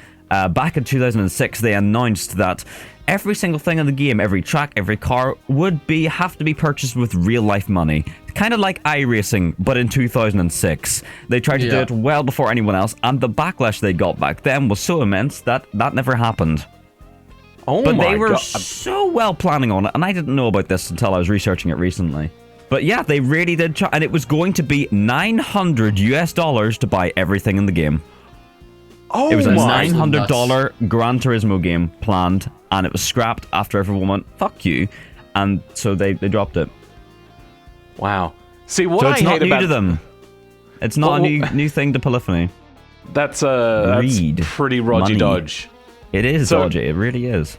[SPEAKER 2] back in 2006, they announced that every single thing in the game, every track, every car, would have to be purchased with real-life money. Kind of like iRacing, but in 2006. They tried to do it well before anyone else, and the backlash they got back then was so immense that that never happened. But they were so well planning on it, and I didn't know about this until I was researching it recently. But yeah, they really did try, and it was going to be $900 to buy everything in the game. It was a $900 Gran Turismo game planned, and it was scrapped after everyone went, fuck you, and so they dropped it.
[SPEAKER 1] Wow. See, what
[SPEAKER 2] so
[SPEAKER 1] I
[SPEAKER 2] it's
[SPEAKER 1] hate
[SPEAKER 2] not new
[SPEAKER 1] about...
[SPEAKER 2] to them. It's not a new thing to Polyphony.
[SPEAKER 1] That's pretty Roger Dodge.
[SPEAKER 2] It is dodgy, it really is.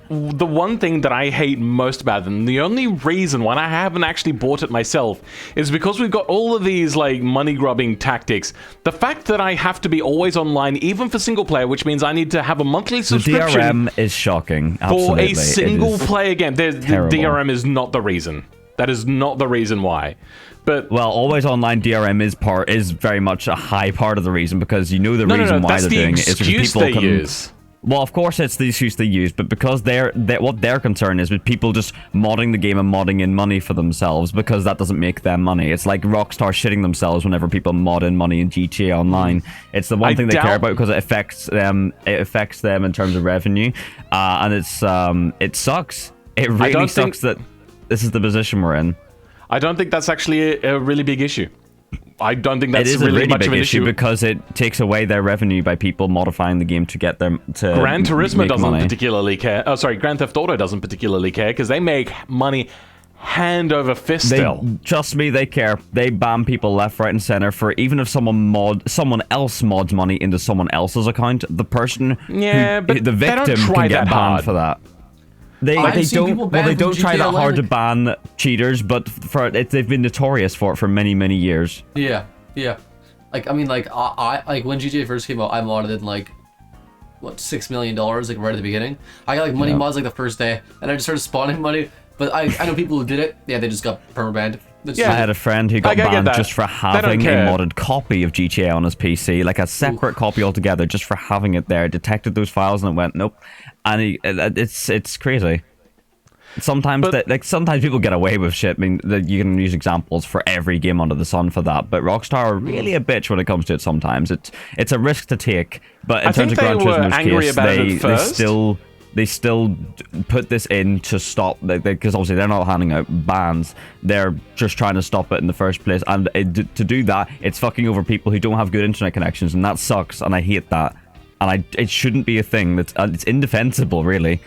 [SPEAKER 1] The one thing that I hate most about them, the only reason why I haven't actually bought it myself, is because we've got all of these like money grubbing tactics. The fact that I have to be always online, even for single player, which means I need to have a monthly subscription.
[SPEAKER 2] The DRM is shocking. Absolutely.
[SPEAKER 1] For a single player game. The DRM is not the reason. That is not the reason why. But
[SPEAKER 2] well, always online DRM is very much a high part of the reason, because you know the reason why they're doing it is because people can use. Well, of course, it's the excuse they use, but because what their concern is with people just modding the game and modding in money for themselves, because that doesn't make them money. It's like Rockstar shitting themselves whenever people mod in money in GTA Online. It's the one thing they care about because it affects them. It affects them in terms of revenue, and it sucks. It really sucks that this is the position we're in.
[SPEAKER 1] I don't think that's actually a really big issue. I don't think that's
[SPEAKER 2] it is
[SPEAKER 1] really
[SPEAKER 2] a really
[SPEAKER 1] much
[SPEAKER 2] big
[SPEAKER 1] of an issue
[SPEAKER 2] because it takes away their revenue by people modifying the game to get them to
[SPEAKER 1] Gran Turismo
[SPEAKER 2] make
[SPEAKER 1] doesn't
[SPEAKER 2] money.
[SPEAKER 1] particularly care. Oh, sorry, Grand Theft Auto doesn't particularly care because they make money hand over fist still.
[SPEAKER 2] Trust me, they care. They ban people left, right, and center for even if someone else mods money into someone else's account, the person
[SPEAKER 1] but
[SPEAKER 2] the victim can get banned for that. They don't try that hard to ban cheaters, but they've been notorious for it for many years.
[SPEAKER 3] Yeah. Like I mean, like I when GTA first came out, I modded it in like what $6 million like right at the beginning. I got like money mods like the first day, and I just started spawning money. But I know people who did it. Yeah, they just got permabanned.
[SPEAKER 2] I had a friend who got banned just for having a modded copy of GTA on his PC, like a separate copy altogether, just for having it there. Detected those files and it went nope. And it's crazy. Sometimes sometimes people get away with shit. I mean, you can use examples for every game under the sun for that. But Rockstar are really a bitch when it comes to it. Sometimes it's a risk to take. But in terms of Gran Turismo's case, they still put this in to stop, because obviously they're not handing out bans. They're just trying to stop it in the first place. And to do that, it's fucking over people who don't have good internet connections, and that sucks. And I hate that. And it shouldn't be a thing. It's indefensible, really.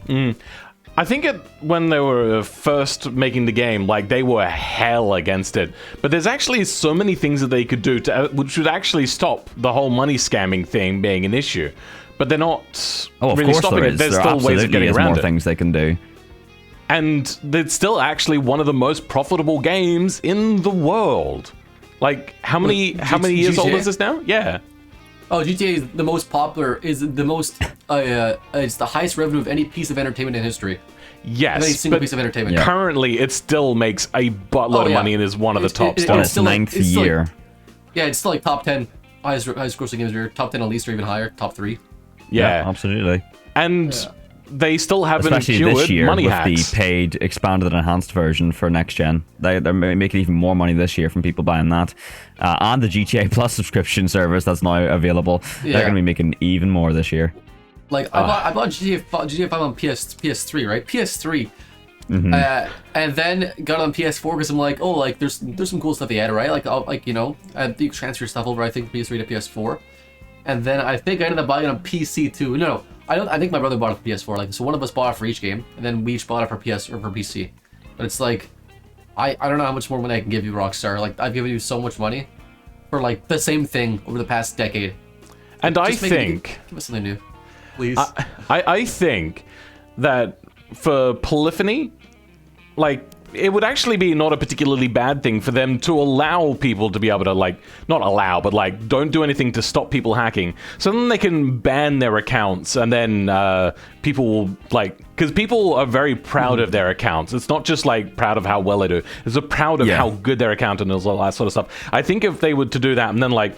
[SPEAKER 1] I think when they were first making the game, like, they were hell against it. But there's actually so many things that they could do which would actually stop the whole money scamming thing being an issue. But they're not really stopping it. There's still ways of getting around it.
[SPEAKER 2] Things they can do.
[SPEAKER 1] And it's still actually one of the most profitable games in the world. Like, how many years old is this now? Yeah.
[SPEAKER 3] Oh, GTA is the most popular, is the most, it's the highest revenue of any piece of entertainment in history.
[SPEAKER 1] Yes,
[SPEAKER 3] any single piece of entertainment.
[SPEAKER 1] Currently, it still makes a buttload of money and is one of the top
[SPEAKER 2] still. It's ninth year.
[SPEAKER 3] It's still like top 10 highest grossing games of the year, top 10 at least, or even higher, top 3.
[SPEAKER 1] Yeah,
[SPEAKER 2] absolutely.
[SPEAKER 1] And they still haven't
[SPEAKER 2] especially this year
[SPEAKER 1] money
[SPEAKER 2] with
[SPEAKER 1] hacks.
[SPEAKER 2] the paid, expanded, enhanced version for next gen. They're making even more money this year from people buying that, and the GTA Plus subscription service that's now available. They're going to be making even more this year.
[SPEAKER 3] Like I bought GTA 5 on PS3, right? PS3. And then got it on PS4 because I'm like, oh, like there's some cool stuff they added, right? Like you know, you transfer stuff over, I think, PS3 to PS4. And then I think I ended up buying it on PC too. No, I think my brother bought it for PS4. Like, so one of us bought it for each game, and then we each bought it for PS or for PC. But it's like, I don't know how much more money I can give you, Rockstar. Like, I've given you so much money for like the same thing over the past decade.
[SPEAKER 1] And I think
[SPEAKER 3] give us something new, please.
[SPEAKER 1] I think that for polyphony, like, it would actually be not a particularly bad thing for them to allow people to be able to, like, not allow, but like, don't do anything to stop people hacking. So then they can ban their accounts, and then people will, like, because people are very proud of their accounts. It's not just like proud of how well they do. It's a proud of how good their account and all that sort of stuff. I think if they were to do that and then, like,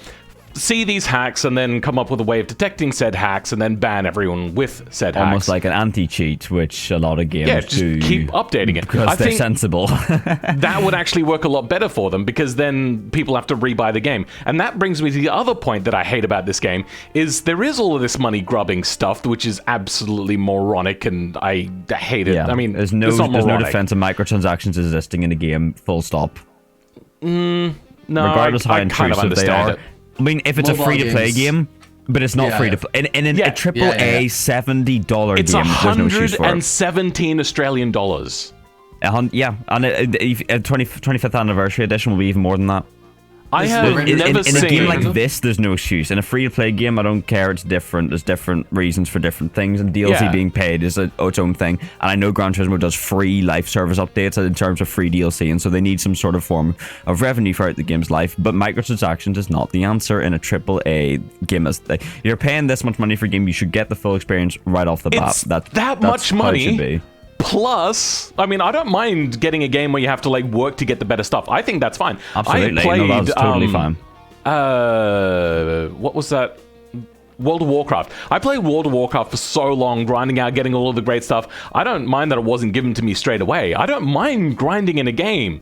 [SPEAKER 1] see these hacks and then come up with a way of detecting said hacks and then ban everyone with said hacks.
[SPEAKER 2] Almost like an anti-cheat, which a lot of games do.
[SPEAKER 1] Keep updating it.
[SPEAKER 2] Because they're sensible.
[SPEAKER 1] That would actually work a lot better for them, because then people have to rebuy the game. And that brings me to the other point that I hate about this game, is there is all of this money grubbing stuff, which is absolutely moronic, and I hate it. I mean,
[SPEAKER 2] there's no defense of microtransactions existing in a game, full stop.
[SPEAKER 1] No,
[SPEAKER 2] regardless of how intrusive they are. I mean, if it's a free-to-play game, but it's not free-to-play. In a AAA $70
[SPEAKER 1] it's
[SPEAKER 2] game, there's no excuse for it.
[SPEAKER 1] It's 117 Australian dollars.
[SPEAKER 2] Yeah, and a 25th anniversary edition will be even more than that.
[SPEAKER 1] I have never seen...
[SPEAKER 2] In a game like this, there's no excuse. In a free-to-play game, I don't care. It's different. There's different reasons for different things, and DLC being paid is its own thing. And I know Gran Turismo does free life service updates in terms of free DLC, and so they need some sort of form of revenue throughout the game's life. But microtransactions is not the answer in a AAA game. You're paying this much money for a game, you should get the full experience right off the bat.
[SPEAKER 1] That's much money. Plus, I mean, I don't mind getting a game where you have to, like, work to get the better stuff. I think that's fine.
[SPEAKER 2] Absolutely.
[SPEAKER 1] I played,
[SPEAKER 2] that's totally fine.
[SPEAKER 1] What was that World of Warcraft. I played World of Warcraft for so long, grinding out, getting all of the great stuff. I don't mind that it wasn't given to me straight away. I don't mind grinding in a game.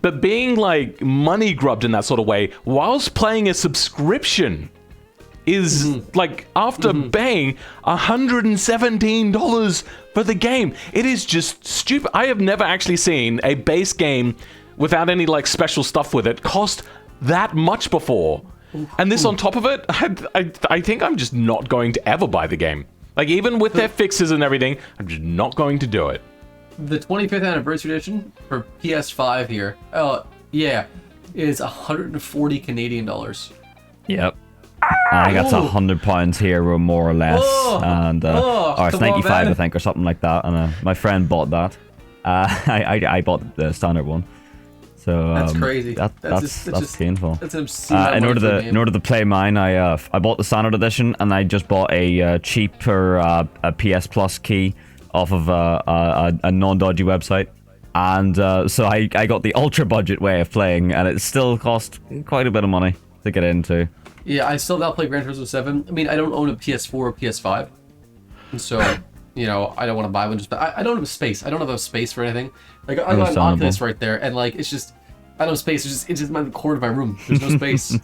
[SPEAKER 1] But being, like, money grubbed in that sort of way, whilst playing a subscription, is, like, after paying $117 for the game. It is just stupid. I have never actually seen a base game without any, like, special stuff with it cost that much before. And this on top of it, I think I'm just not going to ever buy the game. Like, even with their fixes and everything, I'm just not going to do it.
[SPEAKER 3] The 25th anniversary edition for PS5 here, is 140 Canadian dollars.
[SPEAKER 2] Yep. I think that's £100 here, or more or less, and or it's 95, I think, or something like that. And my friend bought that. I bought the standard one. So
[SPEAKER 3] that's crazy.
[SPEAKER 2] That's painful.
[SPEAKER 3] That's an obscene
[SPEAKER 2] in order to play mine, I bought the standard edition, and I just bought a cheaper a PS Plus key off of a non-dodgy website. And so I got the ultra budget way of playing, and it still cost quite a bit of money to get into.
[SPEAKER 3] Yeah, I still now play Gran Turismo 7. I mean, I don't own a PS4 or PS5, and so I don't want to buy one. I don't have space. I don't have a space for anything. Like I got an Oculus right there, and like it's just I don't have space. It's just in the corner of my room. There's no space.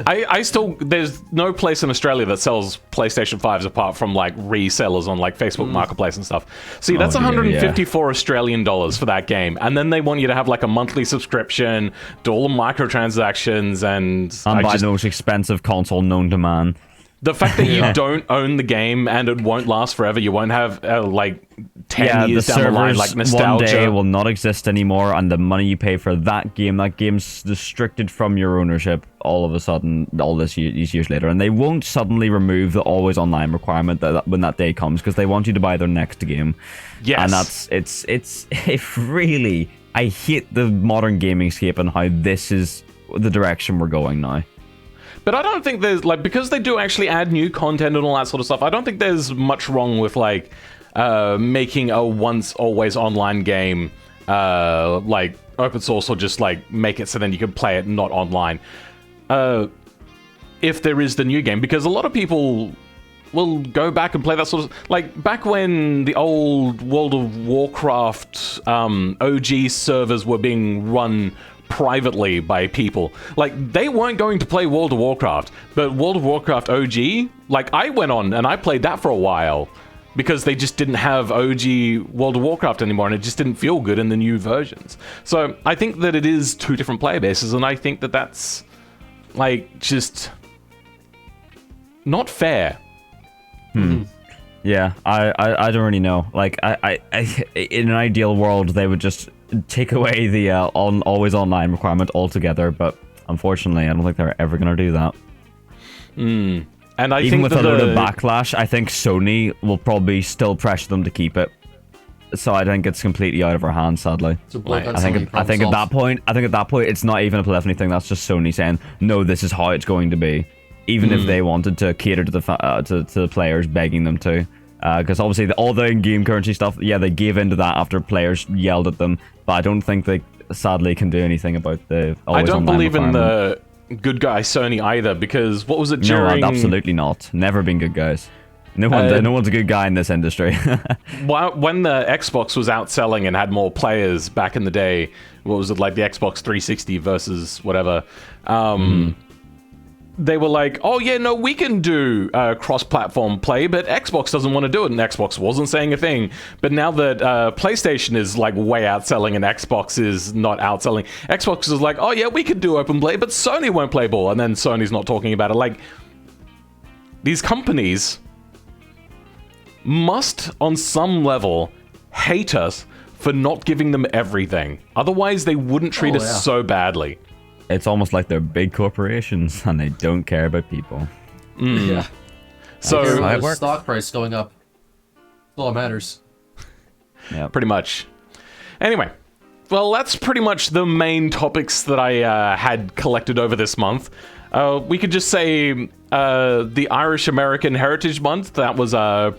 [SPEAKER 1] I still, there's no place in Australia that sells PlayStation 5s apart from like resellers on like Facebook Marketplace and stuff. See, that's 154 Australian dollars for that game. And then they want you to have like a monthly subscription, do all the microtransactions, and
[SPEAKER 2] buy the most expensive console known to man.
[SPEAKER 1] The fact that you don't own the game and it won't last forever, you won't have like 10 years down the line, like nostalgia.
[SPEAKER 2] One day will not exist anymore, and the money you pay for that game's restricted from your ownership all of a sudden, these years later. And they won't suddenly remove the always online requirement when that day comes, because they want you to buy their next game.
[SPEAKER 1] Yes.
[SPEAKER 2] And it's really, I hate the modern gaming scape and how this is the direction we're going now.
[SPEAKER 1] But I don't think there's, like, because they do actually add new content and all that sort of stuff, I don't think there's much wrong with, like, making a once, always online game, like, open source, or just, like, make it so then you can play it not online. If there is the new game, because a lot of people will go back and play that sort of, like, back when the old World of Warcraft OG servers were being run privately by people, like, they weren't going to play World of Warcraft, but World of Warcraft OG, like, I went on and I played that for a while because they just didn't have OG World of Warcraft anymore, and it just didn't feel good in the new versions. So I think that it is two different player bases, and I think that that's, like, just not fair.
[SPEAKER 2] Yeah, I don't really know. Like, I in an ideal world, they would just take away the always online requirement altogether, but unfortunately, I don't think they're ever going to do that.
[SPEAKER 1] And I
[SPEAKER 2] even
[SPEAKER 1] think
[SPEAKER 2] with a load of backlash, I think Sony will probably still pressure them to keep it. So I think it's completely out of our hands, sadly. I think at that point, it's not even a telephony thing. That's just Sony saying, no, this is how it's going to be. Even if they wanted to cater to the players, begging them to. Because obviously all the in-game currency stuff, yeah, they gave into that after players yelled at them. But I don't think they, sadly, can do anything about the always
[SPEAKER 1] I don't
[SPEAKER 2] online
[SPEAKER 1] believe in
[SPEAKER 2] requirement.
[SPEAKER 1] the good guy Sony either, because what was it during...
[SPEAKER 2] No, absolutely not. Never been good guys. No one's a good guy in this industry.
[SPEAKER 1] When the Xbox was outselling and had more players back in the day, what was it, like the Xbox 360 versus whatever, they were like, oh yeah, no, we can do cross-platform play, but Xbox doesn't want to do it, and Xbox wasn't saying a thing. But now that PlayStation is like way outselling and Xbox is not outselling, Xbox is like, oh yeah, we could do open play, but Sony won't play ball, and then Sony's not talking about it. Like, these companies must, on some level, hate us for not giving them everything. Otherwise, they wouldn't treat us so badly.
[SPEAKER 2] It's almost like they're big corporations and they don't care about people.
[SPEAKER 3] Yeah.
[SPEAKER 1] So
[SPEAKER 3] the stock price going up. That's all that matters.
[SPEAKER 2] Yeah,
[SPEAKER 1] pretty much. Anyway, well, that's pretty much the main topics that I had collected over this month. We could just say the Irish American Heritage Month. That was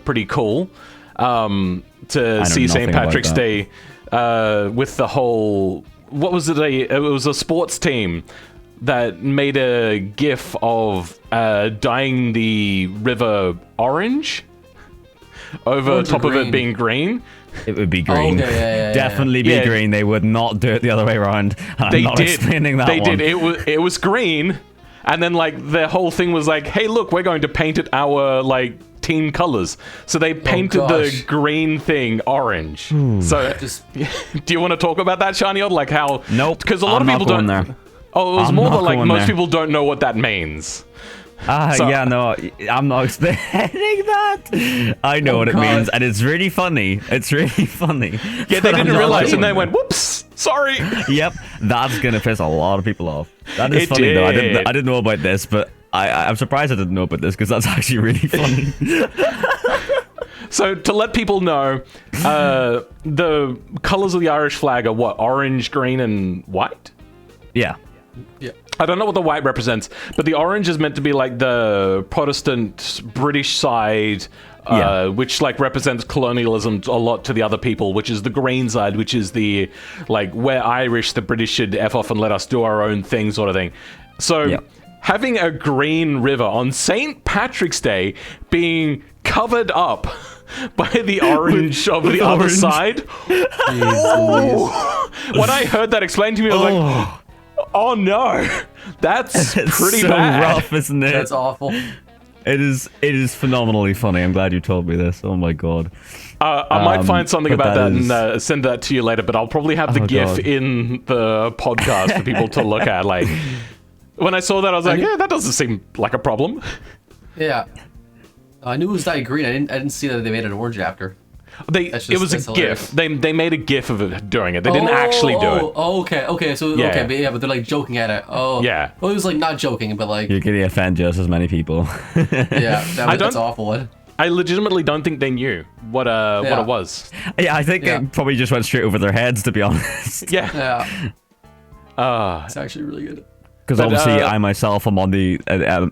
[SPEAKER 1] pretty cool to see St. Patrick's Day with the whole... What was it? It was a sports team that made a GIF of dyeing the river orange over top of it being green.
[SPEAKER 2] It would be green.
[SPEAKER 3] Oh, okay, yeah,
[SPEAKER 2] Definitely be green. They would not do it the other way around. And I'm not explaining that one.
[SPEAKER 1] They did. It was green, and then like the whole thing was like, hey, look, we're going to paint it our like team colors. So they painted the green thing orange. So do you want to talk about that, Shiny Odd? Like how?
[SPEAKER 2] Nope.
[SPEAKER 1] Because a lot of people don't.
[SPEAKER 2] There.
[SPEAKER 1] Oh, it was more that like most people don't know what that means.
[SPEAKER 2] Yeah, no, I'm not explaining that. I know what it means, and it's really funny. It's really funny.
[SPEAKER 1] Yeah, they didn't realize, and they went, "Whoops, sorry."
[SPEAKER 2] Yep, that's gonna piss a lot of people off. That is funny though. I didn't know about this, but I'm surprised I didn't know about this because that's actually really funny.
[SPEAKER 1] So to let people know, the colors of the Irish flag are what? Orange, green, and white.
[SPEAKER 2] Yeah.
[SPEAKER 3] Yeah.
[SPEAKER 1] I don't know what the white represents, but the orange is meant to be like the Protestant British side, which like represents colonialism a lot to the other people, which is the green side, which is the like we're Irish, the British should F off and let us do our own thing sort of thing. So having a green river on St. Patrick's Day being covered up by the orange of the other side. When I heard that explained to me, I was like, oh no, that's pretty
[SPEAKER 2] so
[SPEAKER 1] bad.
[SPEAKER 2] Rough, isn't it?
[SPEAKER 3] That's awful.
[SPEAKER 2] It is phenomenally funny. I'm glad you told me this. Oh my god.
[SPEAKER 1] I might find something about that and send that to you later, but I'll probably have the GIF in the podcast for people to look at. Like, when I saw that, I was like, yeah, that doesn't seem like a problem.
[SPEAKER 3] Yeah. I knew it was dyed green. I didn't see that they made it orange after.
[SPEAKER 1] It was a GIF. They made a GIF of it doing it. They didn't actually do it.
[SPEAKER 3] Oh, okay. So but they're like joking at it. Oh,
[SPEAKER 1] yeah.
[SPEAKER 3] Well, it was like not joking, but like
[SPEAKER 2] you're gonna offend just as many people.
[SPEAKER 3] Yeah, that's awful.
[SPEAKER 1] I legitimately don't think they knew what it was.
[SPEAKER 2] Yeah, I think it probably just went straight over their heads, to be honest.
[SPEAKER 1] Yeah.
[SPEAKER 3] It's actually really good.
[SPEAKER 2] Because obviously I myself am on the,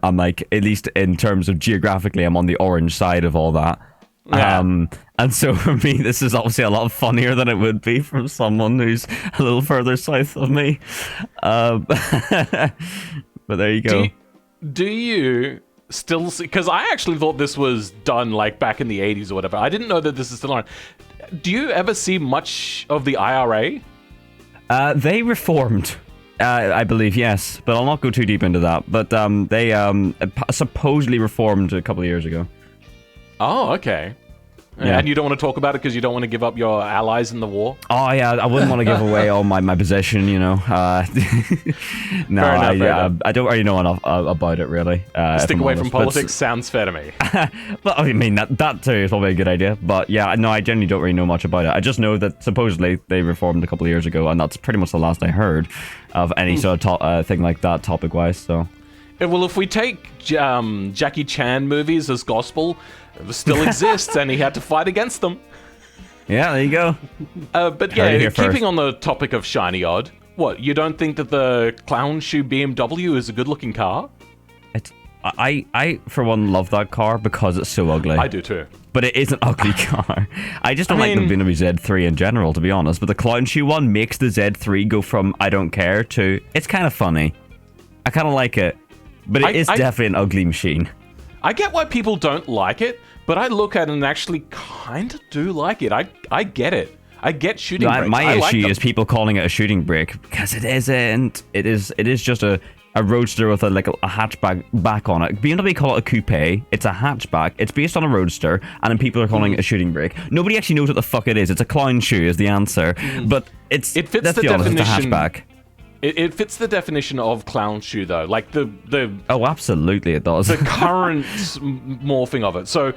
[SPEAKER 2] I'm like, at least in terms of geographically, I'm on the orange side of all that.
[SPEAKER 1] Yeah.
[SPEAKER 2] And so for me, this is obviously a lot funnier than it would be from someone who's a little further south of me. But there you go.
[SPEAKER 1] Do you still see, because I actually thought this was done like back in the 80s or whatever. I didn't know that this is still on. Do you ever see much of the IRA?
[SPEAKER 2] They reformed. I believe, yes, but I'll not go too deep into that. But they supposedly reformed a couple of years ago.
[SPEAKER 1] Oh, okay. Yeah. And you don't want to talk about it because you don't want to give up your allies in the war?
[SPEAKER 2] Oh, yeah, I wouldn't want to give away all my position, you know. No, I don't really know enough about it, really.
[SPEAKER 1] Stick away from politics sounds fair to me.
[SPEAKER 2] Well, I mean, that too is probably a good idea. But yeah, no, I genuinely don't really know much about it. I just know that supposedly they reformed a couple of years ago, and that's pretty much the last I heard of any sort of thing like that, topic-wise, so...
[SPEAKER 1] Well, if we take Jackie Chan movies as gospel, it still exists, and he had to fight against them.
[SPEAKER 2] Yeah, there you go.
[SPEAKER 1] But yeah, keeping on the topic of Shiny Odd, what, you don't think that the clown shoe BMW is a good-looking car?
[SPEAKER 2] I, for one, love that car because it's so ugly.
[SPEAKER 1] I do too.
[SPEAKER 2] But it is an ugly car. I just don't like the BMW Z3 in general, to be honest. But the clown shoe one makes the Z3 go from I don't care to it's kind of funny. I kind of like it. But it is definitely an ugly machine.
[SPEAKER 1] I get why people don't like it, but I look at it and actually kind of do like it. I get it. I get shooting brakes.
[SPEAKER 2] My issue is people calling it a shooting brake because it isn't. It is just a roadster with a hatchback back on it. BMW call it a coupe. It's a hatchback. It's based on a roadster, and then people are calling it a shooting brake. Nobody actually knows what the fuck it is. It's a clown shoe is the answer, but it fits the definition. It's a hatchback.
[SPEAKER 1] It fits the definition of clown shoe, though. Like the
[SPEAKER 2] oh, absolutely, it does.
[SPEAKER 1] The current morphing of it. So,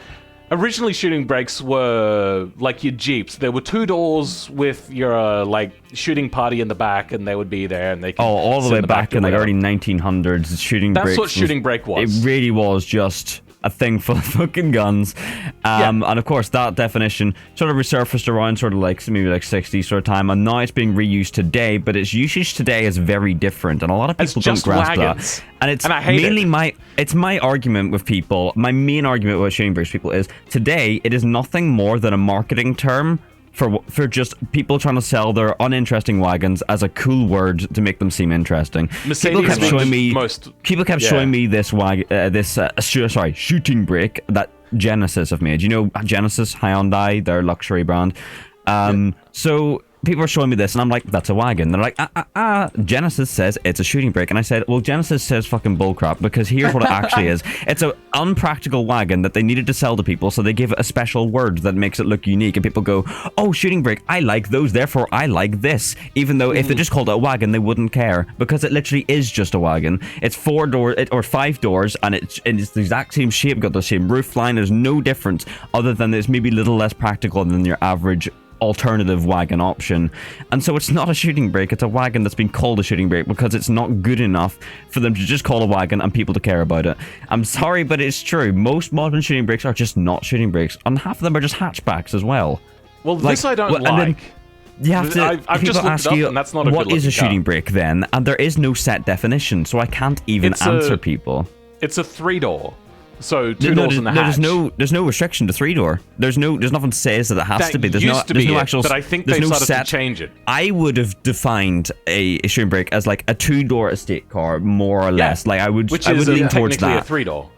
[SPEAKER 1] originally, shooting brakes were like your Jeeps. There were two doors with your shooting party in the back, and they would be there, and they.
[SPEAKER 2] All the way back in early 1900s, shooting brakes.
[SPEAKER 1] That's what shooting brake was.
[SPEAKER 2] It really was just a thing full of fucking guns. And of course that definition sort of resurfaced around sort of maybe 60s sort of time, and now it's being reused today, but its usage today is very different, and a lot of people don't grasp that. And I hate mainly it's my argument with people, my main argument with shooting brakes people is today it is nothing more than a marketing term for just people trying to sell their uninteresting wagons as a cool word to make them seem interesting.
[SPEAKER 1] Mercedes
[SPEAKER 2] People kept showing me this shooting brake that Genesis have made. You know Genesis, Hyundai, their luxury brand. So people are showing me this, and I'm like, that's a wagon. They're like, Genesis says it's a shooting brake. And I said, well, Genesis says fucking bullcrap, because here's what it actually is. It's an unpractical wagon that they needed to sell to people, so they give it a special word that makes it look unique, and people go, oh, shooting brake, I like those, therefore I like this. Even though if they just called it a wagon, they wouldn't care, because it literally is just a wagon. It's 4 doors, or 5 doors, and it's the exact same shape, got the same roof line. There's no difference, other than it's maybe a little less practical than your average alternative wagon option. And so it's not a shooting brake, it's a wagon that's been called a shooting brake because it's not good enough for them to just call a wagon and people to care about it. I'm sorry, but it's true. Most modern shooting brakes are just not shooting brakes, and half of them are just hatchbacks as well.
[SPEAKER 1] Well, this I don't like.
[SPEAKER 2] And then you have to,
[SPEAKER 1] I've just looked it up, and that's not a good
[SPEAKER 2] what is a shooting brake then? And there is no set definition, so I can't even answer people.
[SPEAKER 1] It's a 3-door. So 2 doors in the hatch.
[SPEAKER 2] There's no restriction to 3-door. There's nothing that says that it has to be. There's no actual.
[SPEAKER 1] But I think they started to change it.
[SPEAKER 2] I would have defined a shooting brake as like a 2-door estate car, more or less. Like I would lean towards that.
[SPEAKER 1] A 3-door.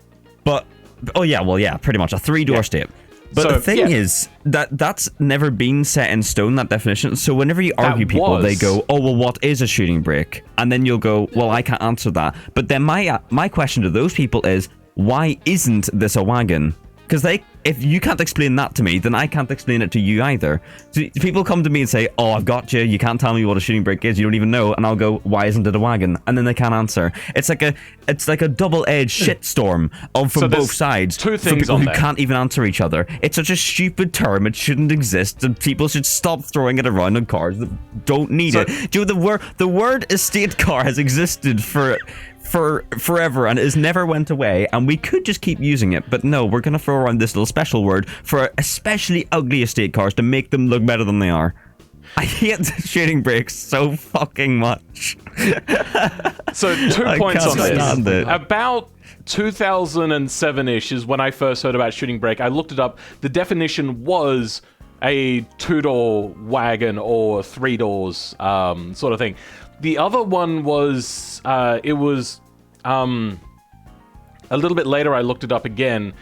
[SPEAKER 2] But pretty much a 3-door estate. But the thing is that's never been set in stone, that definition. So whenever you argue people, they go, oh, well, what is a shooting brake? And then you'll go, well, I can't answer that. But then my question to those people is, why isn't this a wagon? Because if you can't explain that to me, then I can't explain it to you either. So people come to me and say, oh, I've got you. You can't tell me what a shooting brake is. You don't even know. And I'll go, why isn't it a wagon? And then they can't answer. It's like a double-edged shitstorm from both sides.
[SPEAKER 1] Two things
[SPEAKER 2] people
[SPEAKER 1] on
[SPEAKER 2] who
[SPEAKER 1] there.
[SPEAKER 2] can't even answer each other. It's such a stupid term. It shouldn't exist. And people should stop throwing it around on cars that don't need it. Do you know, the word estate car has existed for forever and it never went away, and we could just keep using it, but no, we're gonna throw around this little special word for especially ugly estate cars to make them look better than they are. I hate shooting brakes so fucking much.
[SPEAKER 1] So 2 points on this.
[SPEAKER 2] It.
[SPEAKER 1] About 2007-ish is when I first heard about shooting brake. I looked it up. The definition was a 2-door wagon or 3 doors sort of thing. The other one was, it was a little bit later I looked it up again.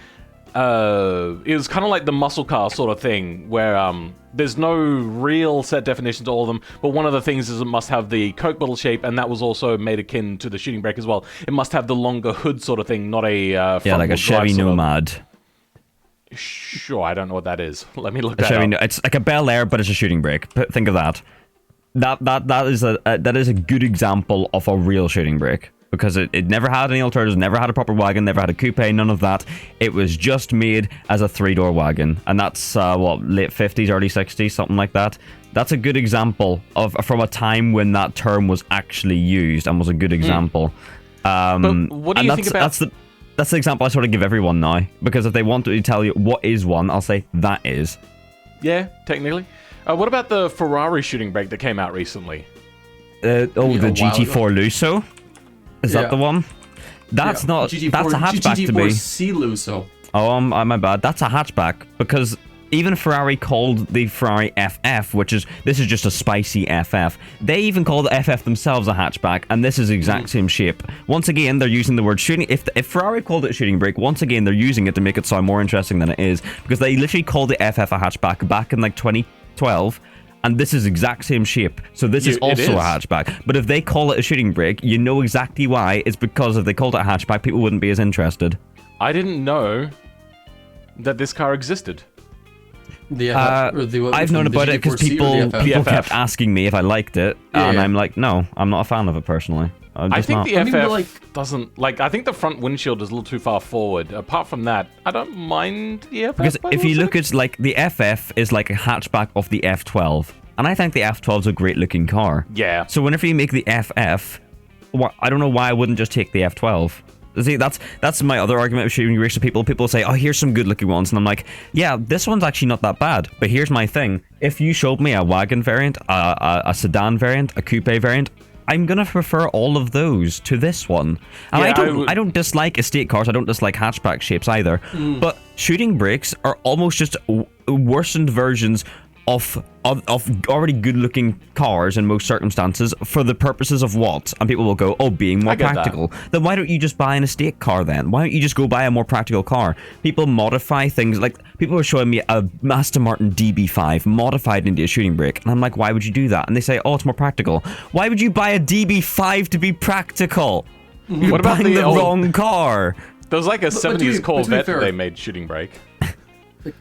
[SPEAKER 1] It was kind of like the muscle car sort of thing, where there's no real set definition to all of them, but one of the things is it must have the Coke bottle shape, and that was also made akin to the shooting brake as well. It must have the longer hood sort of thing, not a
[SPEAKER 2] like a Chevy Nomad.
[SPEAKER 1] Sure, I don't know what that is. Let me look that up.
[SPEAKER 2] It's like a Bel Air, but it's a shooting brake. Think of that. That is a good example of a real shooting brake, because it never had any alternatives, never had a proper wagon, never had a coupe, none of that. It was just made as a 3-door wagon, and that's late 50s, early 60s, something like that. That's a good example from a time when that term was actually used, and was a good example.
[SPEAKER 1] But what do you think about?
[SPEAKER 2] That's the example I sort of give everyone now, because if they want to tell you what is one, I'll say that is.
[SPEAKER 1] Yeah, technically. What about the Ferrari shooting brake that came out recently?
[SPEAKER 2] The GT4 Lusso? Is that the one? That's not...
[SPEAKER 3] GT4,
[SPEAKER 2] that's a hatchback to be.
[SPEAKER 3] GT4C Lusso.
[SPEAKER 2] Oh, my bad. That's a hatchback, because even Ferrari called the Ferrari FF, this is just a spicy FF. They even call the FF themselves a hatchback, and this is the exact same shape. Once again, they're using the word shooting. If Ferrari called it a shooting brake, once again, they're using it to make it sound more interesting than it is, because they literally called the FF a hatchback back in like 2012, and this is exact same shape, so this is also a hatchback. But if they call it a shooting brake, you know exactly why. It's because if they called it a hatchback, people wouldn't be as interested.
[SPEAKER 1] I didn't know that this car existed.
[SPEAKER 2] I've known about it because people kept asking me if I liked it, and I'm like, no, I'm not a fan of it personally.
[SPEAKER 1] I think the FF doesn't, like, I think the front windshield is a little too far forward. Apart from that, I don't mind the FF.
[SPEAKER 2] Because if you look at, like, the FF is like a hatchback of the F12, and I think the F12 is a great looking car.
[SPEAKER 1] Yeah.
[SPEAKER 2] So whenever you make the FF, I don't know why I wouldn't just take the F12. See, that's my other argument with shooting brakes to people. People say, oh, here's some good looking ones. And I'm like, yeah, this one's actually not that bad. But here's my thing. If you showed me a wagon variant, a sedan variant, a coupe variant, I'm going to prefer all of those to this one. And I don't dislike estate cars. I don't dislike hatchback shapes either. But shooting brakes are almost just worsened versions of already good-looking cars in most circumstances for the purposes of what? And people will go, oh, being more practical. Then why don't you just buy an estate car then? Why don't you just go buy a more practical car? People modify things, like people were showing me a Aston Martin DB5 modified into a shooting brake, and I'm like, why would you do that? And they say, oh, it's more practical. Why would you buy a DB5 to be practical? You're buying the wrong car.
[SPEAKER 1] There was like a 70s Corvette that they made shooting brake.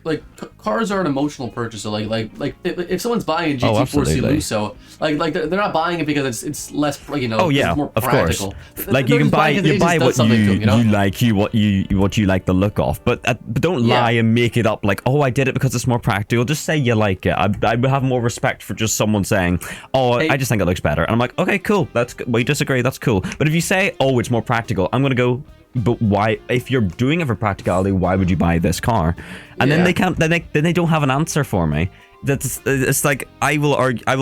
[SPEAKER 3] Like cars are an emotional purchase. So like if someone's buying a GT4 Lusso, like they're not buying it because it's less, like,
[SPEAKER 2] oh yeah,
[SPEAKER 3] more
[SPEAKER 2] of
[SPEAKER 3] practical.
[SPEAKER 2] Course. Like you buy what you like the look of, but don't lie and make it up. Like, oh, I did it because it's more practical. Just say you like it. I would have more respect for just someone saying, oh, I just think it looks better, and I'm like, okay, cool. We disagree. That's cool. But if you say, oh, it's more practical, I'm gonna go, but why? If you're doing it for practicality, why would you buy this car? And then they can't. Then they don't have an answer for me. It's like I will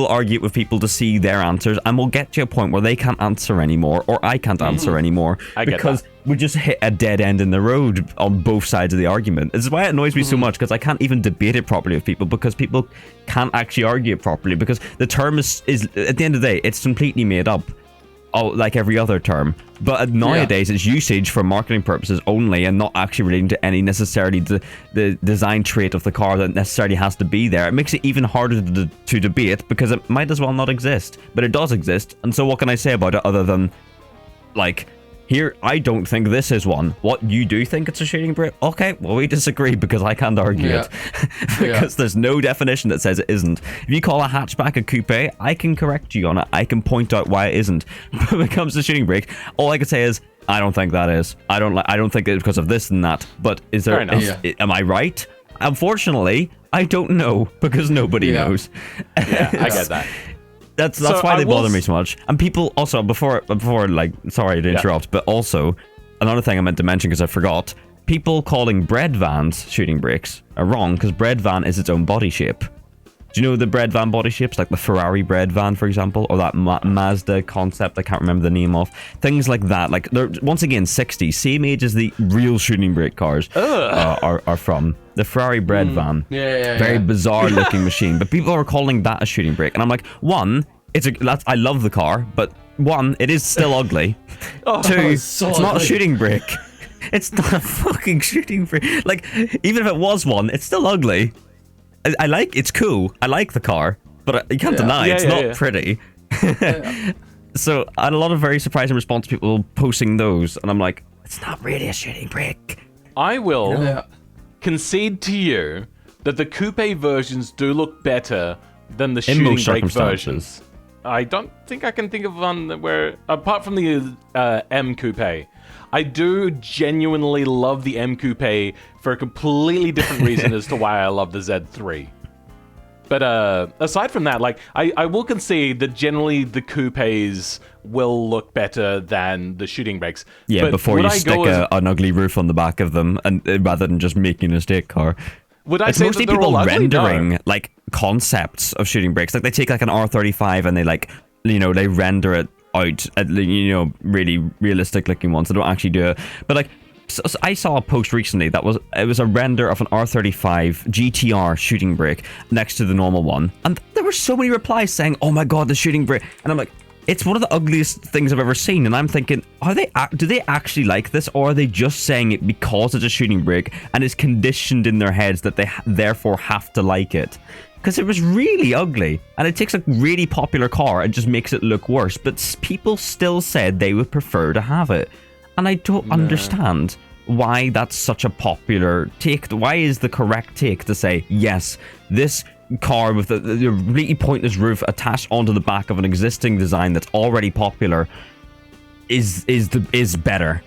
[SPEAKER 2] argue with people to see their answers, and we'll get to a point where they can't answer anymore, or I can't answer anymore, because we just hit a dead end in the road on both sides of the argument. This is why it annoys me so much, because I can't even debate it properly with people, because people can't actually argue it properly, because the term is at the end of the day, it's completely made up. Oh, like every other term, but nowadays it's usage for marketing purposes only, and not actually relating to any necessarily the design trait of the car that necessarily has to be there. It makes it even harder to debate, because it might as well not exist, but it does exist. And so what can I say about it other than, like, here, I don't think this is one. What, you do think it's a shooting brake? Okay, well, we disagree, because I can't argue it. Because there's no definition that says it isn't. If you call a hatchback a coupe, I can correct you on it. I can point out why it isn't. But when it comes to shooting brake, all I can say is, I don't think that is. I don't think it's because of this and that. But is there? Am I right? Unfortunately, I don't know, because nobody knows.
[SPEAKER 1] Yeah, I get that.
[SPEAKER 2] That's why they bother me so much. And people also, before like, sorry to interrupt, but also another thing I meant to mention because I forgot, people calling bread vans shooting brakes are wrong, because bread van is its own body shape. Do you know the bread van body shapes, like the Ferrari bread van, for example, or that Mazda concept I can't remember the name of? Things like that. Like, they're once again 60s, same age as the real shooting brake cars are from. The Ferrari bread van. Very bizarre looking machine, but people are calling that a shooting brake, and I'm like, one, I love the car, but one, it is still ugly. Two, it's not a shooting brake. It's not a fucking shooting brake. Like, even if it was one, it's still ugly. It's cool. I like the car, but you can't deny it's not pretty. So I had a lot of very surprising response to people posting those, and I'm like, it's not really a shooting brake.
[SPEAKER 1] I will concede to you that the coupe versions do look better than the shooting brake versions. I don't think I can think of one where, apart from the M coupe, I do genuinely love the M coupe for a completely different reason as to why I love the Z3. But aside from that, like, I will concede that generally the coupes will look better than the shooting brakes.
[SPEAKER 2] Yeah,
[SPEAKER 1] but
[SPEAKER 2] before you stick an ugly roof on the back of them, and rather than just making a state car.
[SPEAKER 1] Would I
[SPEAKER 2] it's
[SPEAKER 1] say
[SPEAKER 2] mostly
[SPEAKER 1] that
[SPEAKER 2] people rendering
[SPEAKER 1] no.
[SPEAKER 2] like concepts of shooting brakes. Like, they take like an R35 and they, like, they render it out at, really realistic looking ones. They don't actually do it. But like, so I saw a post recently that was a render of an R35 GTR shooting brake next to the normal one, and there were so many replies saying, "Oh my god, the shooting brake!" And I'm like, it's one of the ugliest things I've ever seen. And I'm thinking, do they actually like this, or are they just saying it because it's a shooting brake and it's conditioned in their heads that they therefore have to like it? Because it was really ugly, and it takes a really popular car and just makes it look worse. But people still said they would prefer to have it, and I don't understand why that's such a popular take. Why is the correct take to say, yes, this car with the completely pointless roof attached onto the back of an existing design that's already popular is better?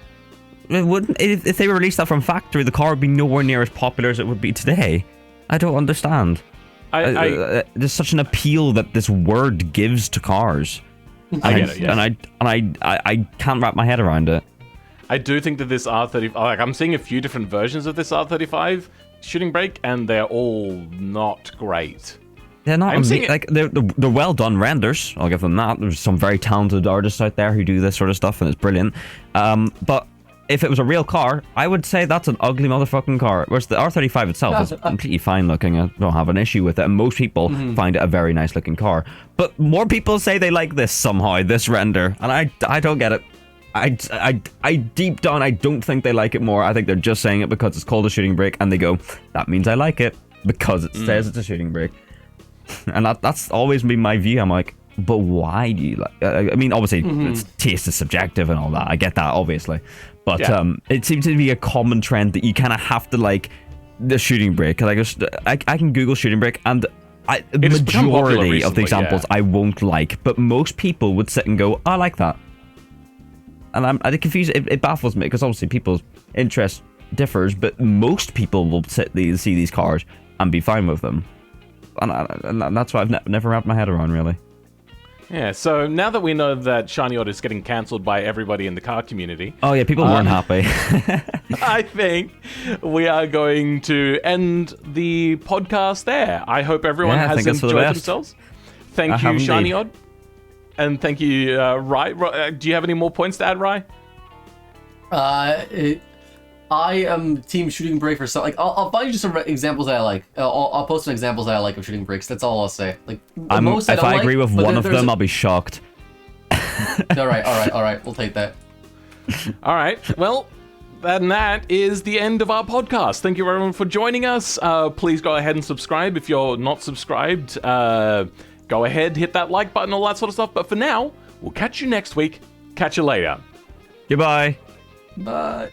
[SPEAKER 2] It wouldn't, if they released that from factory, the car would be nowhere near as popular as it would be today. I don't understand. There's such an appeal that this word gives to cars.
[SPEAKER 1] I get it, yes.
[SPEAKER 2] And I can't wrap my head around it.
[SPEAKER 1] I do think that this R35, like, I'm seeing a few different versions of this R35 shooting brake, and they're all not great.
[SPEAKER 2] They're not like they're well done renders. I'll give them that. There's some very talented artists out there who do this sort of stuff, and it's brilliant. But if it was a real car, I would say that's an ugly motherfucking car. Whereas the R35 itself is completely fine looking. I don't have an issue with it. And most people find it a very nice looking car. But more people say they like this somehow, this render. And I don't get it. I deep down, I don't think they like it more. I think they're just saying it because it's called a shooting brake. And they go, that means I like it because it says it's a shooting brake. And that's always been my view. I'm like, but why do you like... I mean, obviously, it's, taste is subjective and all that. I get that, obviously. But it seems to be a common trend that you kind of have to like the shooting brake. Like, I can Google shooting brake, and the majority of the examples I won't like. But most people would sit and go, I like that. And I'm confused. It baffles me, because obviously people's interest differs, but most people will see these cars and be fine with them. And that's why I've never wrapped my head around, really.
[SPEAKER 1] Yeah, so now that we know that Shiny Auto is getting cancelled by everybody in the car community...
[SPEAKER 2] Oh yeah, people weren't happy.
[SPEAKER 1] I think we are going to end the podcast there. I hope everyone has enjoyed themselves. Thank you, Shiny Odd. And thank you, Rye. Do you have any more points to add, Rye?
[SPEAKER 3] I am team shooting brake for something. Like, I'll find you just some examples that I like. I'll post some examples that I like of shooting brakes. That's all I'll say. Like, most
[SPEAKER 2] if I agree with one of them, I'll be shocked.
[SPEAKER 3] all right. We'll take that.
[SPEAKER 1] All right. Well, then that is the end of our podcast. Thank you, everyone, for joining us. Please go ahead and subscribe if you're not subscribed. Go ahead, hit that like button, all that sort of stuff. But for now, we'll catch you next week. Catch you later.
[SPEAKER 2] Goodbye.
[SPEAKER 3] Bye.